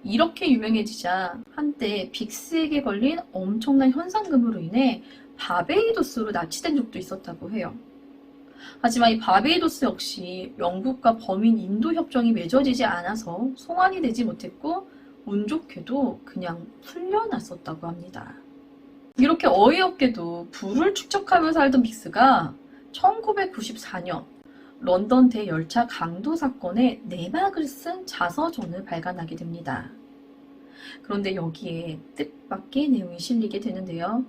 이렇게 유명해지자 한때 빅스에게 걸린 엄청난 현상금으로 인해 바베이도스로 납치된 적도 있었다고 해요. 하지만 이 바베이도스 역시 영국과 범인 인도 협정이 맺어지지 않아서 송환이 되지 못했고 운 좋게도 그냥 풀려났었다고 합니다. 이렇게 어이없게도 부를 축적하며 살던 빅스가 1994년 런던 대열차 강도 사건의 내막을 쓴 자서전을 발간하게 됩니다. 그런데 여기에 뜻밖의 내용이 실리게 되는데요.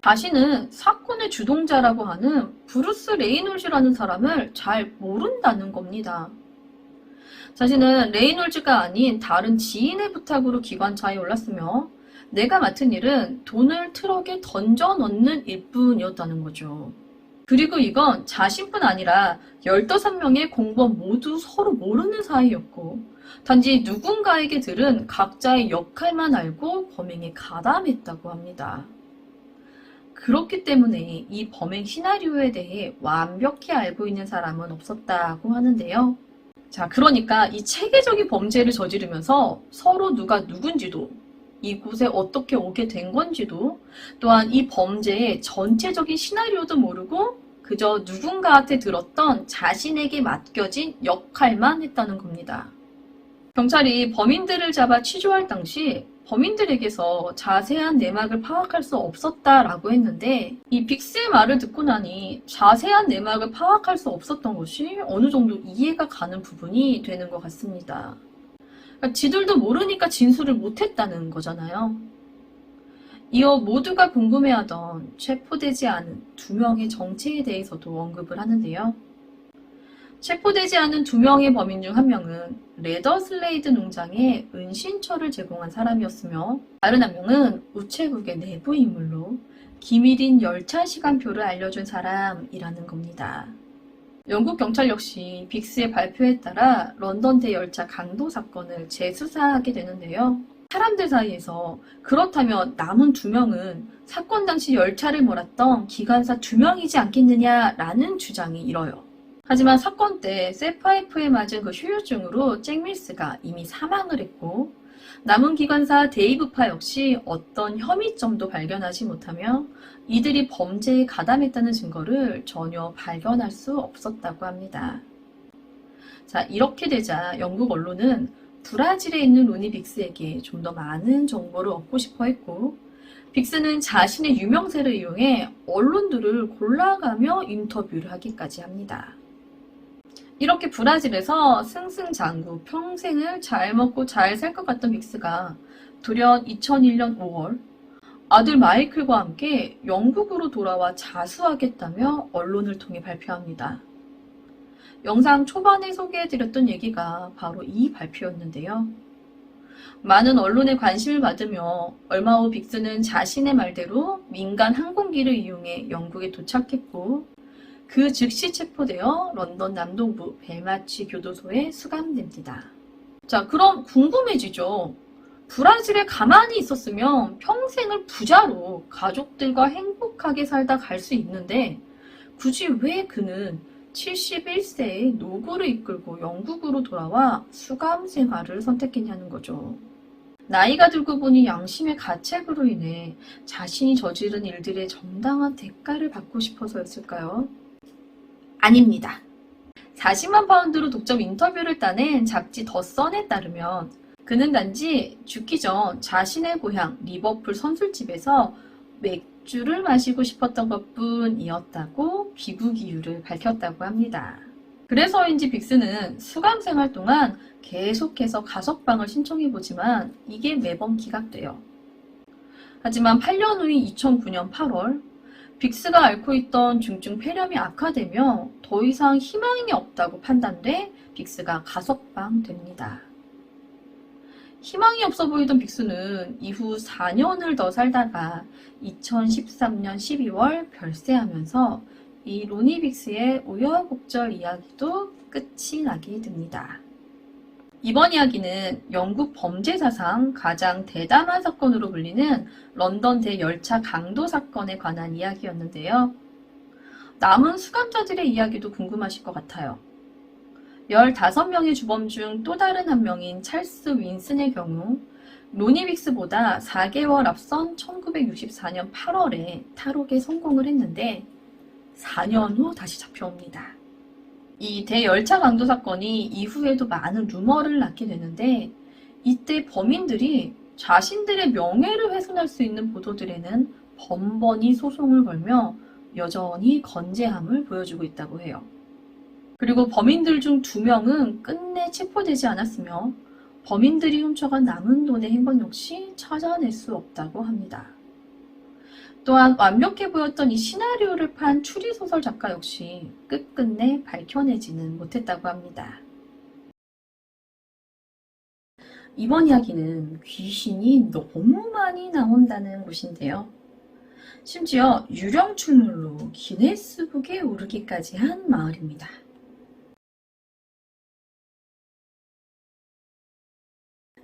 자신은 사건의 주동자라고 하는 브루스 레이놀즈라는 사람을 잘 모른다는 겁니다. 자신은 레이놀즈가 아닌 다른 지인의 부탁으로 기관차에 올랐으며 내가 맡은 일은 돈을 트럭에 던져 넣는 일뿐이었다는 거죠. 그리고 이건 자신뿐 아니라 15명의 공범 모두 서로 모르는 사이였고 단지 누군가에게 들은 각자의 역할만 알고 범행에 가담했다고 합니다. 그렇기 때문에 이 범행 시나리오에 대해 완벽히 알고 있는 사람은 없었다고 하는데요. 자, 그러니까 이 체계적인 범죄를 저지르면서 서로 누가 누군지도 이곳에 어떻게 오게 된 건지도 또한 이 범죄의 전체적인 시나리오도 모르고 그저 누군가한테 들었던 자신에게 맡겨진 역할만 했다는 겁니다. 경찰이 범인들을 잡아 취조할 당시 범인들에게서 자세한 내막을 파악할 수 없었다라고 했는데 이 빅스의 말을 듣고 나니 자세한 내막을 파악할 수 없었던 것이 어느 정도 이해가 가는 부분이 되는 것 같습니다. 그러니까 지들도 모르니까 진술을 못했다는 거잖아요. 이어 모두가 궁금해하던 체포되지 않은 2명의 정체에 대해서도 언급을 하는데요. 체포되지 않은 2명의 범인 중 1명은 레더슬레이드 농장에 은신처를 제공한 사람이었으며 다른 1명은 우체국의 내부 인물로 기밀인 열차 시간표를 알려준 사람이라는 겁니다. 영국 경찰 역시 빅스의 발표에 따라 런던 대열차 강도 사건을 재수사하게 되는데요. 사람들 사이에서 그렇다면 남은 2명은 사건 당시 열차를 몰았던 기관사 2명이지 않겠느냐라는 주장이 일어요. 하지만 사건 때 쇠파이프에 맞은 그 후유증으로 잭 밀스가 이미 사망을 했고 남은 기관사 데이브파 역시 어떤 혐의점도 발견하지 못하며 이들이 범죄에 가담했다는 증거를 전혀 발견할 수 없었다고 합니다. 자, 이렇게 되자 영국 언론은 브라질에 있는 로니 빅스에게 좀 더 많은 정보를 얻고 싶어 했고 빅스는 자신의 유명세를 이용해 언론들을 골라가며 인터뷰를 하기까지 합니다. 이렇게 브라질에서 승승장구 평생을 잘 먹고 잘 살 것 같던 빅스가 돌연 2001년 5월 아들 마이클과 함께 영국으로 돌아와 자수하겠다며 언론을 통해 발표합니다. 영상 초반에 소개해드렸던 얘기가 바로 이 발표였는데요. 많은 언론의 관심을 받으며 얼마 후 빅스는 자신의 말대로 민간 항공기를 이용해 영국에 도착했고 그 즉시 체포되어 런던 남동부 벨마치 교도소에 수감됩니다. 자, 그럼 궁금해지죠. 브라질에 가만히 있었으면 평생을 부자로 가족들과 행복하게 살다 갈 수 있는데 굳이 왜 그는 71세의 노구를 이끌고 영국으로 돌아와 수감 생활을 선택했냐는 거죠. 나이가 들고 보니 양심의 가책으로 인해 자신이 저지른 일들의 정당한 대가를 받고 싶어서였을까요? 아닙니다. 40만 파운드로 독점 인터뷰를 따낸 잡지 더 선에 따르면 그는 단지 죽기 전 자신의 고향 리버풀 선술집에서 맥주를 마시고 싶었던 것뿐이었다고 귀국 이유를 밝혔다고 합니다. 그래서인지 빅스는 수감 생활 동안 계속해서 가석방을 신청해보지만 이게 매번 기각돼요. 하지만 8년 후인 2009년 8월 빅스가 앓고 있던 중증 폐렴이 악화되며 더 이상 희망이 없다고 판단돼 빅스가 가석방됩니다. 희망이 없어 보이던 빅스는 이후 4년을 더 살다가 2013년 12월 별세하면서 이 로니 빅스의 우여곡절 이야기도 끝이 나게 됩니다. 이번 이야기는 영국 범죄 사상 가장 대담한 사건으로 불리는 런던 대열차 강도 사건에 관한 이야기였는데요. 남은 수감자들의 이야기도 궁금하실 것 같아요. 15명의 주범 중 또 다른 한 명인 찰스 윈슨의 경우 로니 빅스보다 4개월 앞선 1964년 8월에 탈옥에 성공을 했는데 4년 후 다시 잡혀옵니다. 이 대열차 강도 사건이 이후에도 많은 루머를 낳게 되는데 이때 범인들이 자신들의 명예를 훼손할 수 있는 보도들에는 번번이 소송을 걸며 여전히 건재함을 보여주고 있다고 해요. 그리고 범인들 중 2명은 끝내 체포되지 않았으며 범인들이 훔쳐간 남은 돈의 행방 역시 찾아낼 수 없다고 합니다. 또한 완벽해 보였던 이 시나리오를 판 추리소설 작가 역시 끝끝내 밝혀내지는 못했다고 합니다. 이번 이야기는 귀신이 너무 많이 나온다는 곳인데요. 심지어 유령 출몰로 기네스북에 오르기까지 한 마을입니다.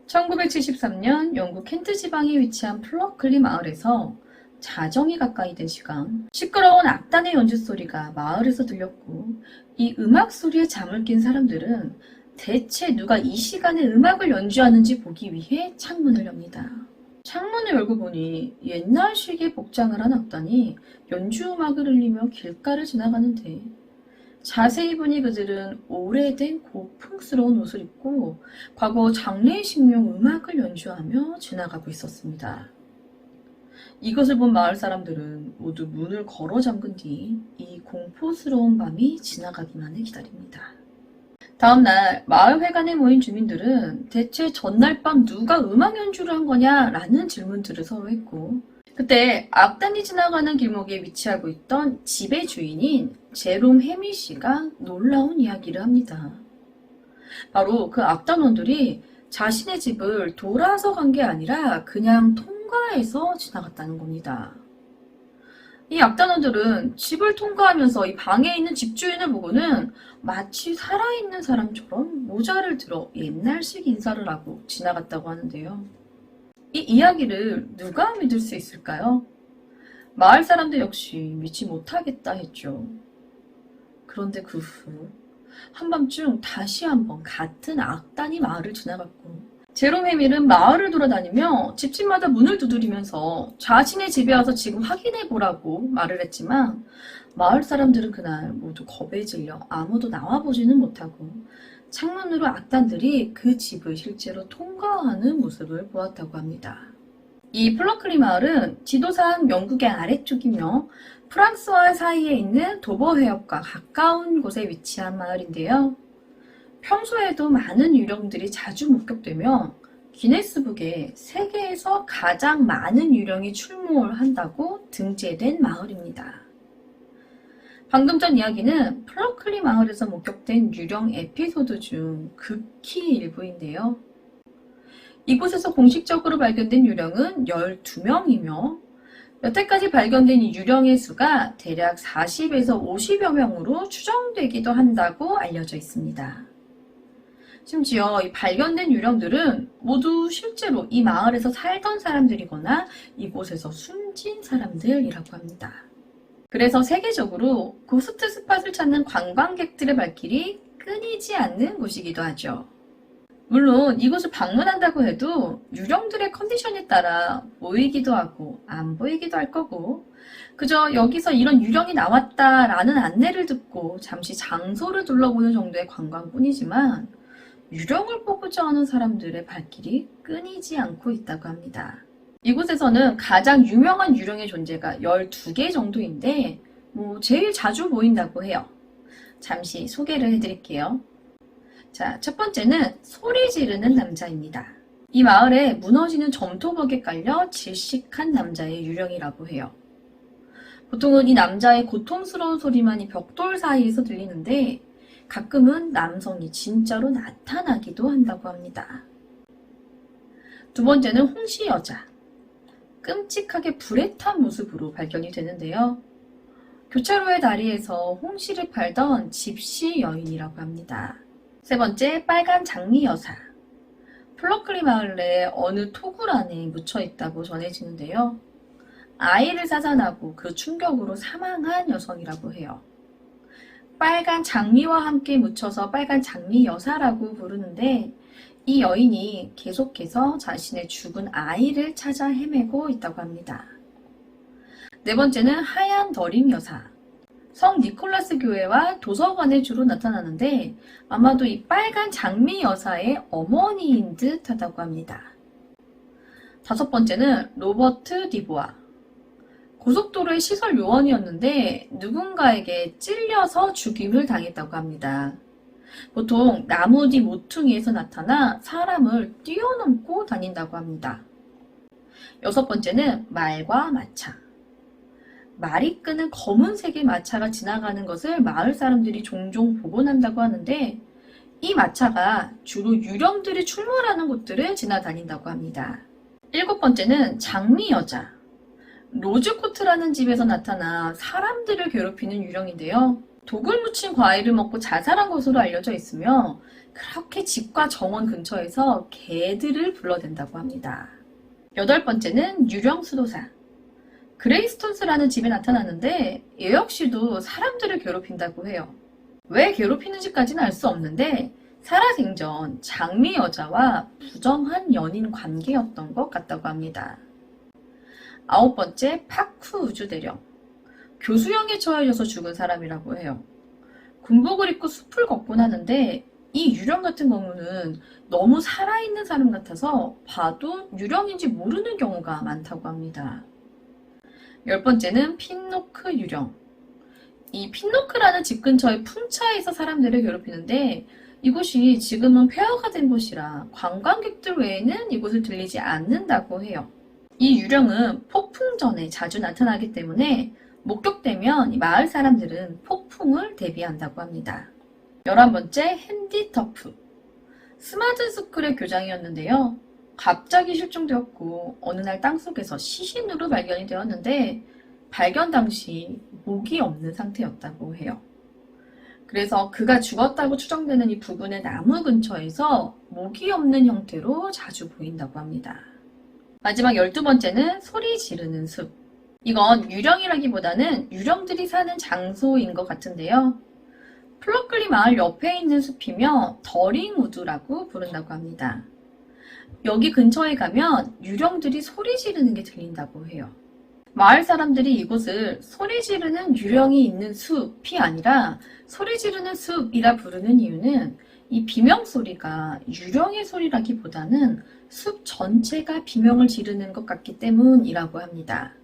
(1973년) 영국 켄트 지방에 위치한 플러클리 마을에서 자정이 가까이 된 시간 시끄러운 악단의 연주 소리가 마을에서 들렸고 이 음악 소리에 잠을 깬 사람들은 대체 누가 이 시간에 음악을 연주하는지 보기 위해 창문을 엽니다. 창문을 열고 보니 옛날식의 복장을 한 악단이 연주 음악을 흘리며 길가를 지나가는데 자세히 보니 그들은 오래된 고풍스러운 옷을 입고 과거 장례식용 음악을 연주하며 지나가고 있었습니다. 이것을 본 마을 사람들은 모두 문을 걸어 잠근 뒤 이 공포스러운 밤이 지나가기만을 기다립니다. 다음날 마을 회관에 모인 주민들은 대체 전날 밤 누가 음악 연주를 한 거냐라는 질문들을 서로 했고 그때 악단이 지나가는 길목에 위치하고 있던 집의 주인인 제롬 해미 씨가 놀라운 이야기를 합니다. 바로 그 악단원들이 자신의 집을 돌아서 간 게 아니라 그냥 통과해서 지나갔다는 겁니다. 이 악단원들은 집을 통과하면서 이 방에 있는 집주인을 보고는 마치 살아있는 사람처럼 모자를 들어 옛날식 인사를 하고 지나갔다고 하는데요. 이 이야기를 누가 믿을 수 있을까요? 마을 사람들 역시 믿지 못하겠다 했죠. 그런데 그 후 한밤중 다시 한번 같은 악단이 마을을 지나갔고 제롬 해밀은 마을을 돌아다니며 집집마다 문을 두드리면서 자신의 집에 와서 지금 확인해보라고 말을 했지만 마을 사람들은 그날 모두 겁에 질려 아무도 나와보지는 못하고 창문으로 악단들이 그 집을 실제로 통과하는 모습을 보았다고 합니다. 이 플러클리 마을은 지도상 영국의 아래쪽이며 프랑스와 사이에 있는 도버 해협과 가까운 곳에 위치한 마을인데요. 평소에도 많은 유령들이 자주 목격되며 기네스북에 세계에서 가장 많은 유령이 출몰한다고 등재된 마을입니다. 방금 전 이야기는 플러클리 마을에서 목격된 유령 에피소드 중 극히 일부인데요. 이곳에서 공식적으로 발견된 유령은 12명이며 여태까지 발견된 이 유령의 수가 대략 40에서 50여 명으로 추정되기도 한다고 알려져 있습니다. 심지어 이 발견된 유령들은 모두 실제로 이 마을에서 살던 사람들이거나 이곳에서 숨진 사람들이라고 합니다. 그래서 세계적으로 고스트 스팟을 찾는 관광객들의 발길이 끊이지 않는 곳이기도 하죠. 물론 이곳을 방문한다고 해도 유령들의 컨디션에 따라 보이기도 하고 안 보이기도 할 거고 그저 여기서 이런 유령이 나왔다라는 안내를 듣고 잠시 장소를 둘러보는 정도의 관광뿐이지만 유령을 보고자 하는 사람들의 발길이 끊이지 않고 있다고 합니다. 이곳에서는 가장 유명한 유령의 존재가 12개 정도인데 제일 자주 보인다고 해요. 잠시 소개를 해드릴게요. 자, 첫 번째는 소리 지르는 남자입니다. 이 마을에 무너지는 점토벽에 깔려 질식한 남자의 유령이라고 해요. 보통은 이 남자의 고통스러운 소리만 이 벽돌 사이에서 들리는데 가끔은 남성이 진짜로 나타나기도 한다고 합니다. 두 번째는 홍시 여자. 끔찍하게 불에 탄 모습으로 발견이 되는데요. 교차로의 다리에서 홍시를 팔던 집시 여인이라고 합니다. 세 번째, 빨간 장미 여사. 플러클리 마을에 어느 토굴 안에 묻혀 있다고 전해지는데요. 아이를 사산하고 그 충격으로 사망한 여성이라고 해요. 빨간 장미와 함께 묻혀서 빨간 장미 여사라고 부르는데 이 여인이 계속해서 자신의 죽은 아이를 찾아 헤매고 있다고 합니다. 네 번째는 하얀 더림 여사. 성 니콜라스 교회와 도서관에 주로 나타나는데 아마도 이 빨간 장미 여사의 어머니인 듯 하다고 합니다. 다섯 번째는 로버트 디보아. 고속도로의 시설 요원이었는데 누군가에게 찔려서 죽임을 당했다고 합니다. 보통 나무 뒤 모퉁이에서 나타나 사람을 뛰어넘고 다닌다고 합니다. 여섯 번째는 말과 마차. 말이 끄는 검은색의 마차가 지나가는 것을 마을 사람들이 종종 보곤 한다고 하는데 이 마차가 주로 유령들이 출몰하는 곳들을 지나다닌다고 합니다. 일곱 번째는 장미 여자. 로즈코트라는 집에서 나타나 사람들을 괴롭히는 유령인데요. 독을 묻힌 과일을 먹고 자살한 것으로 알려져 있으며 그렇게 집과 정원 근처에서 개들을 불러댄다고 합니다. 여덟 번째는 유령 수도사. 그레이스톤스라는 집에 나타나는데 얘 역시도 사람들을 괴롭힌다고 해요. 왜 괴롭히는지까지는 알 수 없는데 살아생전 장미 여자와 부정한 연인 관계였던 것 같다고 합니다. 아홉 번째, 파쿠 우주대령. 교수형에 처해져서 죽은 사람이라고 해요. 군복을 입고 숲을 걷곤 하는데 이 유령 같은 경우는 너무 살아있는 사람 같아서 봐도 유령인지 모르는 경우가 많다고 합니다. 열 번째는 핀노크 유령. 이 핀노크라는 집 근처의 풍차에서 사람들을 괴롭히는데 이곳이 지금은 폐허가 된 곳이라 관광객들 외에는 이곳을 들리지 않는다고 해요. 이 유령은 폭풍 전에 자주 나타나기 때문에 목격되면 이 마을 사람들은 폭풍을 대비한다고 합니다. 11번째, 핸디 터프. 스마트 스쿨의 교장이었는데요. 갑자기 실종되었고 어느 날 땅속에서 시신으로 발견이 되었는데 발견 당시 목이 없는 상태였다고 해요. 그래서 그가 죽었다고 추정되는 이 부근의 나무 근처에서 목이 없는 형태로 자주 보인다고 합니다. 마지막 12번째는 소리 지르는 숲. 이건 유령이라기보다는 유령들이 사는 장소인 것 같은데요. 플러클리 마을 옆에 있는 숲이며 더링우드라고 부른다고 합니다. 여기 근처에 가면 유령들이 소리 지르는 게 들린다고 해요. 마을 사람들이 이곳을 소리 지르는 유령이 있는 숲이 아니라 소리 지르는 숲이라 부르는 이유는 이 비명 소리가 유령의 소리라기보다는 숲 전체가 비명을 지르는 것 같기 때문이라고 합니다.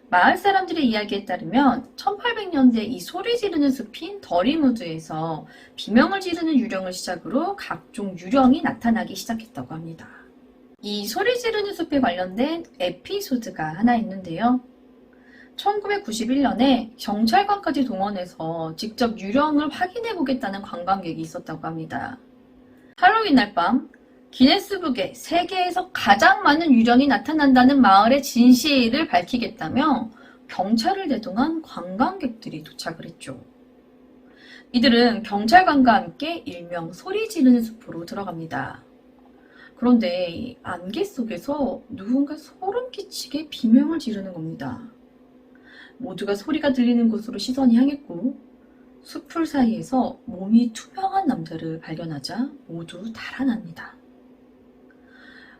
마을 사람들의 이야기에 따르면 1800년대 이 소리 지르는 숲인 더링우드에서 비명을 지르는 유령을 시작으로 각종 유령이 나타나기 시작했다고 합니다. 이 소리 지르는 숲에 관련된 에피소드가 하나 있는데요. 1991년에 경찰관까지 동원해서 직접 유령을 확인해 보겠다는 관광객이 있었다고 합니다. 할로윈 날 밤 기네스북에 세계에서 가장 많은 유령이 나타난다는 마을의 진실을 밝히겠다며 경찰을 대동한 관광객들이 도착을 했죠. 이들은 경찰관과 함께 일명 소리 지르는 숲으로 들어갑니다. 그런데 안개 속에서 누군가 소름 끼치게 비명을 지르는 겁니다. 모두가 소리가 들리는 곳으로 시선이 향했고 숲풀 사이에서 몸이 투명한 남자를 발견하자 모두 달아납니다.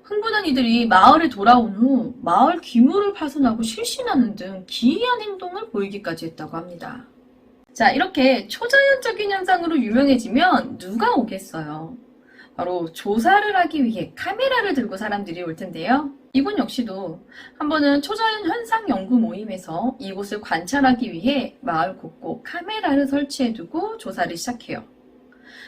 흥분한 이들이 마을에 돌아온 후 마을 기물을 파손하고 실신하는 등 기이한 행동을 보이기까지 했다고 합니다. 자, 이렇게 초자연적인 현상으로 유명해지면 누가 오겠어요? 바로 조사를 하기 위해 카메라를 들고 사람들이 올 텐데요. 이곳 역시도 한 번은 초자연 현상 연구 모임에서 이곳을 관찰하기 위해 마을 곳곳 카메라를 설치해두고 조사를 시작해요.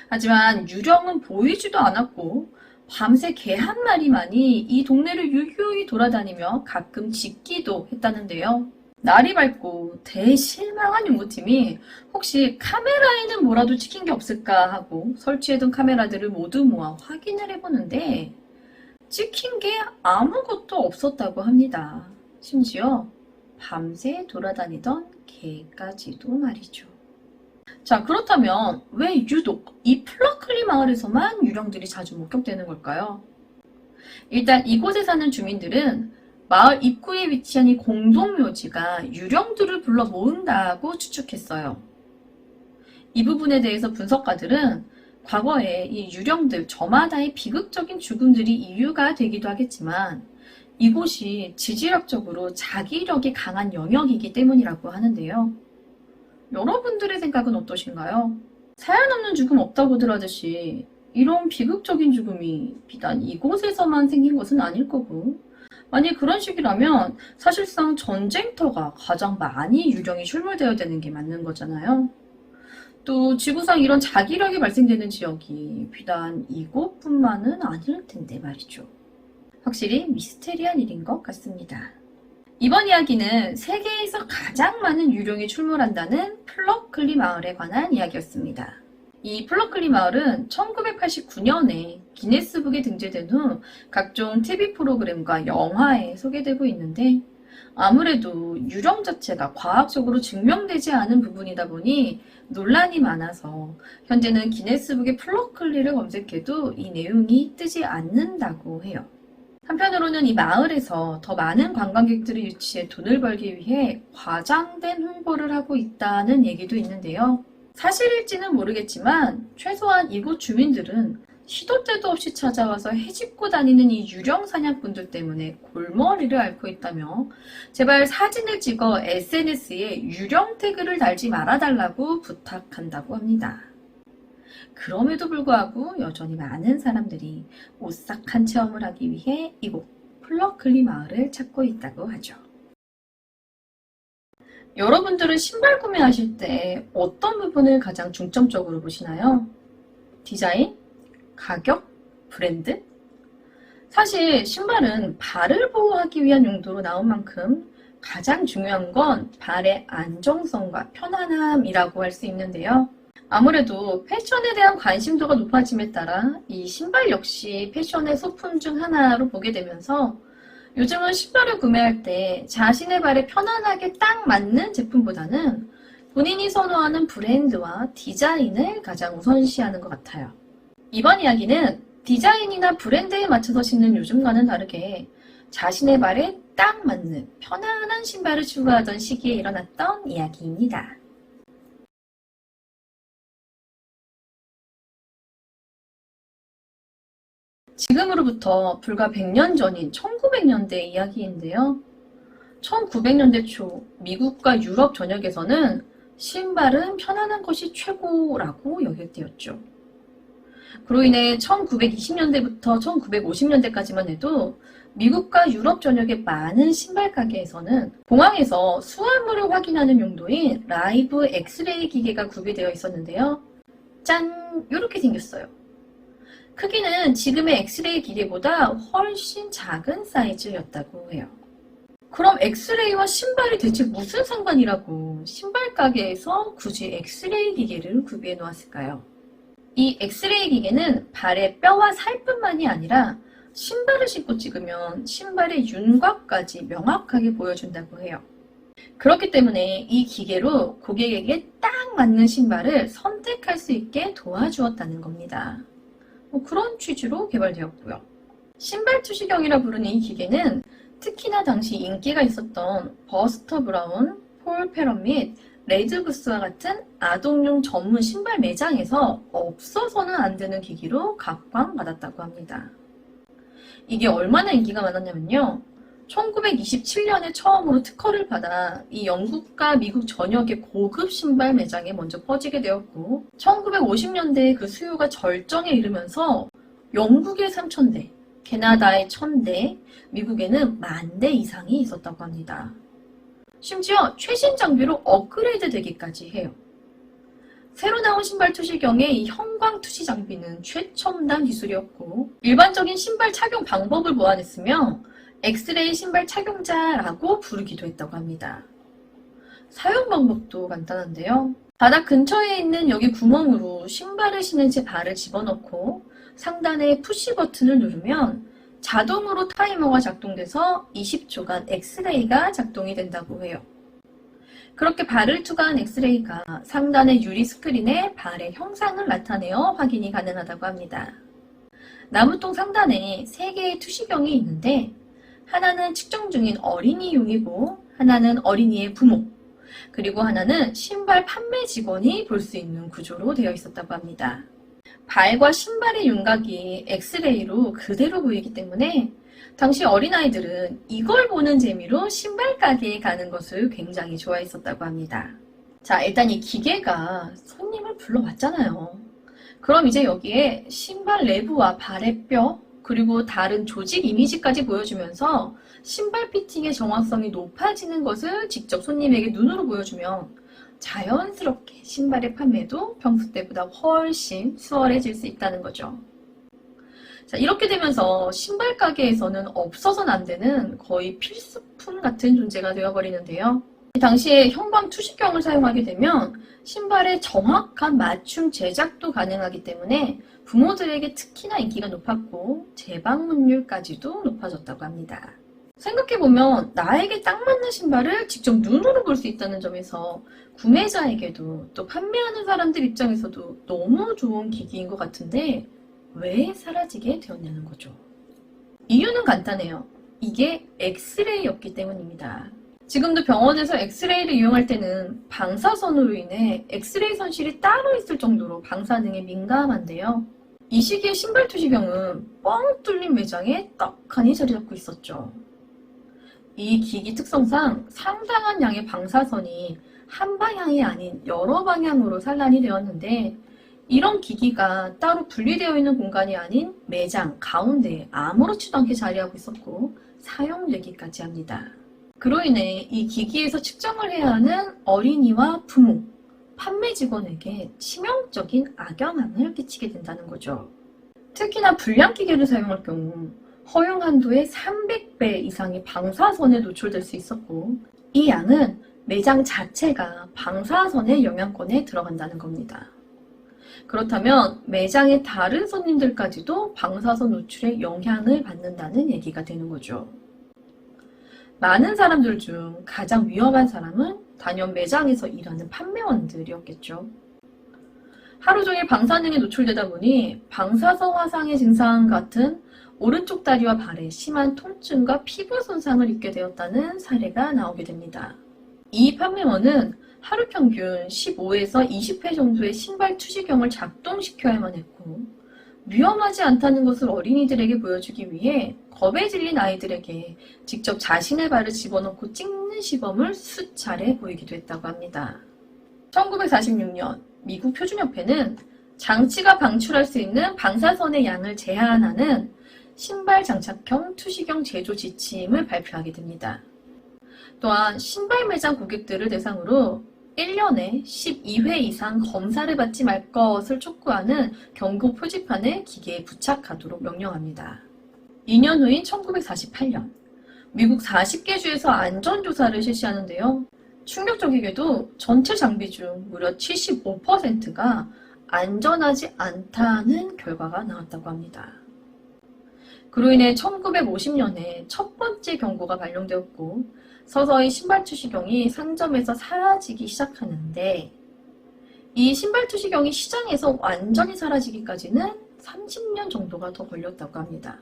하지만 유령은 보이지도 않았고 밤새 개 한 마리만이 이 동네를 유유히 돌아다니며 가끔 짖기도 했다는데요. 날이 밝고 대실망한 연구팀이 혹시 카메라에는 뭐라도 찍힌 게 없을까 하고 설치해둔 카메라들을 모두 모아 확인을 해보는데 찍힌 게 아무것도 없었다고 합니다. 심지어 밤새 돌아다니던 개까지도 말이죠. 자, 그렇다면 왜 유독 이 플러클리 마을에서만 유령들이 자주 목격되는 걸까요? 일단 이곳에 사는 주민들은 마을 입구에 위치한 이 공동묘지가 유령들을 불러 모은다고 추측했어요. 이 부분에 대해서 분석가들은 과거에 이 유령들 저마다의 비극적인 죽음들이 이유가 되기도 하겠지만 이곳이 지질학적으로 자기력이 강한 영역이기 때문이라고 하는데요. 여러분들의 생각은 어떠신가요? 사연 없는 죽음 없다고들 하듯이 이런 비극적인 죽음이 비단 이곳에서만 생긴 것은 아닐 거고 만약 그런 식이라면 사실상 전쟁터가 가장 많이 유령이 출몰되어야 되는 게 맞는 거잖아요. 또 지구상 이런 자기력이 발생되는 지역이 비단 이곳뿐만은 아닐 텐데 말이죠. 확실히 미스테리한 일인 것 같습니다. 이번 이야기는 세계에서 가장 많은 유령이 출몰한다는 플러클리 마을에 관한 이야기였습니다. 이 플러클리 마을은 1989년에 기네스북에 등재된 후 각종 TV 프로그램과 영화에 소개되고 있는데 아무래도 유령 자체가 과학적으로 증명되지 않은 부분이다 보니 논란이 많아서 현재는 기네스북의 플러클리를 검색해도 이 내용이 뜨지 않는다고 해요. 한편으로는 이 마을에서 더 많은 관광객들을 유치해 돈을 벌기 위해 과장된 홍보를 하고 있다는 얘기도 있는데요. 사실일지는 모르겠지만 최소한 이곳 주민들은 시도 때도 없이 찾아와서 해집고 다니는 이 유령 사냥꾼들 때문에 골머리를 앓고 있다며 제발 사진을 찍어 SNS에 유령 태그를 달지 말아달라고 부탁한다고 합니다. 그럼에도 불구하고 여전히 많은 사람들이 오싹한 체험을 하기 위해 이곳 플러클리 마을을 찾고 있다고 하죠. 여러분들은 신발 구매하실 때 어떤 부분을 가장 중점적으로 보시나요? 디자인? 가격? 브랜드? 사실 신발은 발을 보호하기 위한 용도로 나온 만큼 가장 중요한 건 발의 안정성과 편안함이라고 할 수 있는데요. 아무래도 패션에 대한 관심도가 높아짐에 따라 이 신발 역시 패션의 소품 중 하나로 보게 되면서 요즘은 신발을 구매할 때 자신의 발에 편안하게 딱 맞는 제품보다는 본인이 선호하는 브랜드와 디자인을 가장 우선시하는 것 같아요. 이번 이야기는 디자인이나 브랜드에 맞춰서 신는 요즘과는 다르게 자신의 발에 딱 맞는 편안한 신발을 추구하던 시기에 일어났던 이야기입니다. 지금으로부터 불과 100년 전인 1900년대 이야기인데요. 1900년대 초 미국과 유럽 전역에서는 신발은 편안한 것이 최고라고 여겼대었죠. 그로 인해 1920년대부터 1950년대까지만 해도 미국과 유럽 전역의 많은 신발 가게에서는 공항에서 수화물을 확인하는 용도인 라이브 엑스레이 기계가 구비되어 있었는데요. 짠! 이렇게 생겼어요. 크기는 지금의 엑스레이 기계보다 훨씬 작은 사이즈였다고 해요. 그럼 엑스레이와 신발이 대체 무슨 상관이라고 신발 가게에서 굳이 엑스레이 기계를 구비해 놓았을까요? 이 엑스레이 기계는 발의 뼈와 살뿐만이 아니라 신발을 신고 찍으면 신발의 윤곽까지 명확하게 보여준다고 해요. 그렇기 때문에 이 기계로 고객에게 딱 맞는 신발을 선택할 수 있게 도와주었다는 겁니다. 그런 취지로 개발되었고요. 신발 투시경이라 부르는 이 기계는 특히나 당시 인기가 있었던 버스터 브라운, 폴 페런 및 레드부스와 같은 아동용 전문 신발 매장에서 없어서는 안 되는 기기로 각광받았다고 합니다. 이게 얼마나 인기가 많았냐면요. 1927년에 처음으로 특허를 받아 이 영국과 미국 전역의 고급 신발 매장에 먼저 퍼지게 되었고 1950년대에 그 수요가 절정에 이르면서 영국에 3,000대, 캐나다에 1,000대, 미국에는 10,000대 이상이 있었다고 합니다. 심지어 최신 장비로 업그레이드 되기까지 해요. 새로 나온 신발 투시경의 이 형광 투시 장비는 최첨단 기술이었고 일반적인 신발 착용 방법을 보완했으며 엑스레이 신발 착용자라고 부르기도 했다고 합니다. 사용 방법도 간단한데요. 바닥 근처에 있는 여기 구멍으로 신발을 신은 채 발을 집어넣고 상단의 푸시 버튼을 누르면 자동으로 타이머가 작동돼서 20초간 엑스레이가 작동이 된다고 해요. 그렇게 발을 투과한 엑스레이가 상단의 유리 스크린에 발의 형상을 나타내어 확인이 가능하다고 합니다. 나무통 상단에 3개의 투시경이 있는데 하나는 측정 중인 어린이용이고 하나는 어린이의 부모, 그리고 하나는 신발 판매 직원이 볼 수 있는 구조로 되어 있었다고 합니다. 발과 신발의 윤곽이 엑스레이로 그대로 보이기 때문에 당시 어린아이들은 이걸 보는 재미로 신발 가게에 가는 것을 굉장히 좋아했었다고 합니다. 자, 일단 이 기계가 손님을 불러왔잖아요. 그럼 이제 여기에 신발 내부와 발의 뼈, 그리고 다른 조직 이미지까지 보여주면서 신발 피팅의 정확성이 높아지는 것을 직접 손님에게 눈으로 보여주면 자연스럽게 신발의 판매도 평소 때보다 훨씬 수월해질 수 있다는 거죠. 자, 이렇게 되면서 신발 가게에서는 없어서는 안 되는 거의 필수품 같은 존재가 되어버리는데요. 당시에 형광 투시경을 사용하게 되면 신발의 정확한 맞춤 제작도 가능하기 때문에 부모들에게 특히나 인기가 높았고 재방문율까지도 높아졌다고 합니다. 생각해보면 나에게 딱 맞는 신발을 직접 눈으로 볼 수 있다는 점에서 구매자에게도 또 판매하는 사람들 입장에서도 너무 좋은 기기인 것 같은데 왜 사라지게 되었냐는 거죠. 이유는 간단해요. 이게 엑스레이였기 때문입니다. 지금도 병원에서 엑스레이를 이용할 때는 방사선으로 인해 엑스레이 선실이 따로 있을 정도로 방사능에 민감한데요. 이 시기의 신발 투시경은 뻥 뚫린 매장에 떡하니 자리 잡고 있었죠. 이 기기 특성상 상당한 양의 방사선이 한 방향이 아닌 여러 방향으로 산란이 되었는데 이런 기기가 따로 분리되어 있는 공간이 아닌 매장 가운데에 아무렇지도 않게 자리하고 있었고 사용되기까지 합니다. 그로 인해 이 기기에서 측정을 해야 하는 어린이와 부모, 판매 직원에게 치명적인 악영향을 끼치게 된다는 거죠. 특히나 불량 기계를 사용할 경우 허용 한도의 300배 이상이 방사선에 노출될 수 있었고, 이 양은 매장 자체가 방사선의 영향권에 들어간다는 겁니다. 그렇다면 매장의 다른 손님들까지도 방사선 노출에 영향을 받는다는 얘기가 되는 거죠. 많은 사람들 중 가장 위험한 사람은 단연 매장에서 일하는 판매원들이었겠죠. 하루 종일 방사능에 노출되다 보니 방사선 화상의 증상 같은 오른쪽 다리와 발에 심한 통증과 피부 손상을 입게 되었다는 사례가 나오게 됩니다. 이 판매원은 하루 평균 15에서 20회 정도의 신발 투시경을 작동시켜야만 했고, 위험하지 않다는 것을 어린이들에게 보여주기 위해 겁에 질린 아이들에게 직접 자신의 발을 집어넣고 찍는 시범을 수차례 보이기도 했다고 합니다. 1946년 미국 표준협회는 장치가 방출할 수 있는 방사선의 양을 제한하는 신발 장착형 투시경 제조 지침을 발표하게 됩니다. 또한 신발 매장 고객들을 대상으로 1년에 12회 이상 검사를 받지 말 것을 촉구하는 경고 표지판을 기계에 부착하도록 명령합니다. 2년 후인 1948년, 미국 40개 주에서 안전조사를 실시하는데요. 충격적이게도 전체 장비 중 무려 75%가 안전하지 않다는 결과가 나왔다고 합니다. 그로 인해 1950년에 첫 번째 경고가 발령되었고, 서서히 신발 투시경이 상점에서 사라지기 시작하는데, 이 신발 투시경이 시장에서 완전히 사라지기까지는 30년 정도가 더 걸렸다고 합니다.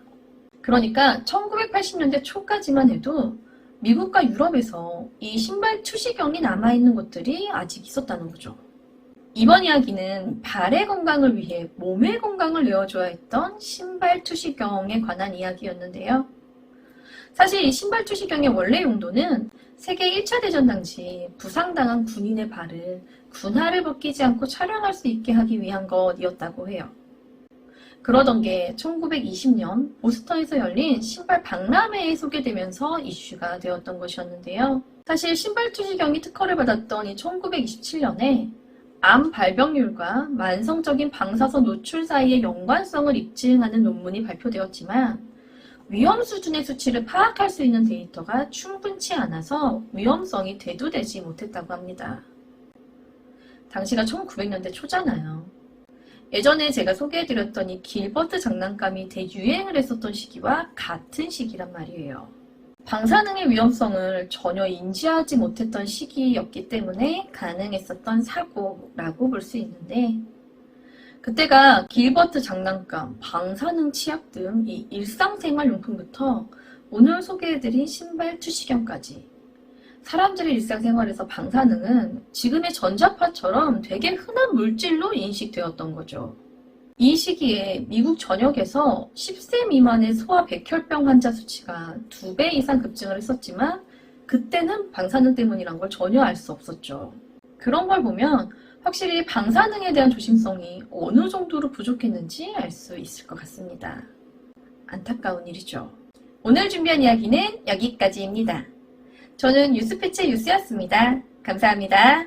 그러니까 1980년대 초까지만 해도 미국과 유럽에서 이 신발 투시경이 남아있는 곳들이 아직 있었다는 거죠. 이번 이야기는 발의 건강을 위해 몸의 건강을 내어줘야 했던 신발 투시경에 관한 이야기였는데요. 사실 이 신발 투시경의 원래 용도는 세계 1차 대전 당시 부상당한 군인의 발을 군화를 벗기지 않고 촬영할 수 있게 하기 위한 것이었다고 해요. 그러던 게 1920년 보스턴에서 열린 신발 박람회에 소개되면서 이슈가 되었던 것이었는데요. 사실 신발 투시경이 특허를 받았던 이 1927년에 암 발병률과 만성적인 방사선 노출 사이의 연관성을 입증하는 논문이 발표되었지만, 위험 수준의 수치를 파악할 수 있는 데이터가 충분치 않아서 위험성이 대두되지 못했다고 합니다. 당시가 1900년대 초잖아요. 예전에 제가 소개해드렸던 이 길버트 장난감이 대유행을 했었던 시기와 같은 시기란 말이에요. 방사능의 위험성을 전혀 인지하지 못했던 시기였기 때문에 가능했었던 사고라고 볼 수 있는데, 그때가 길버트 장난감, 방사능 치약 등 이 일상생활용품부터 오늘 소개해드린 신발 투시경까지 사람들의 일상생활에서 방사능은 지금의 전자파처럼 되게 흔한 물질로 인식되었던 거죠. 이 시기에 미국 전역에서 10세 미만의 소아백혈병 환자 수치가 2배 이상 급증을 했었지만, 그때는 방사능 때문이란 걸 전혀 알 수 없었죠. 그런 걸 보면 확실히 방사능에 대한 조심성이 어느 정도로 부족했는지 알 수 있을 것 같습니다. 안타까운 일이죠. 오늘 준비한 이야기는 여기까지입니다. 저는 뉴스피치 유스였습니다. 감사합니다.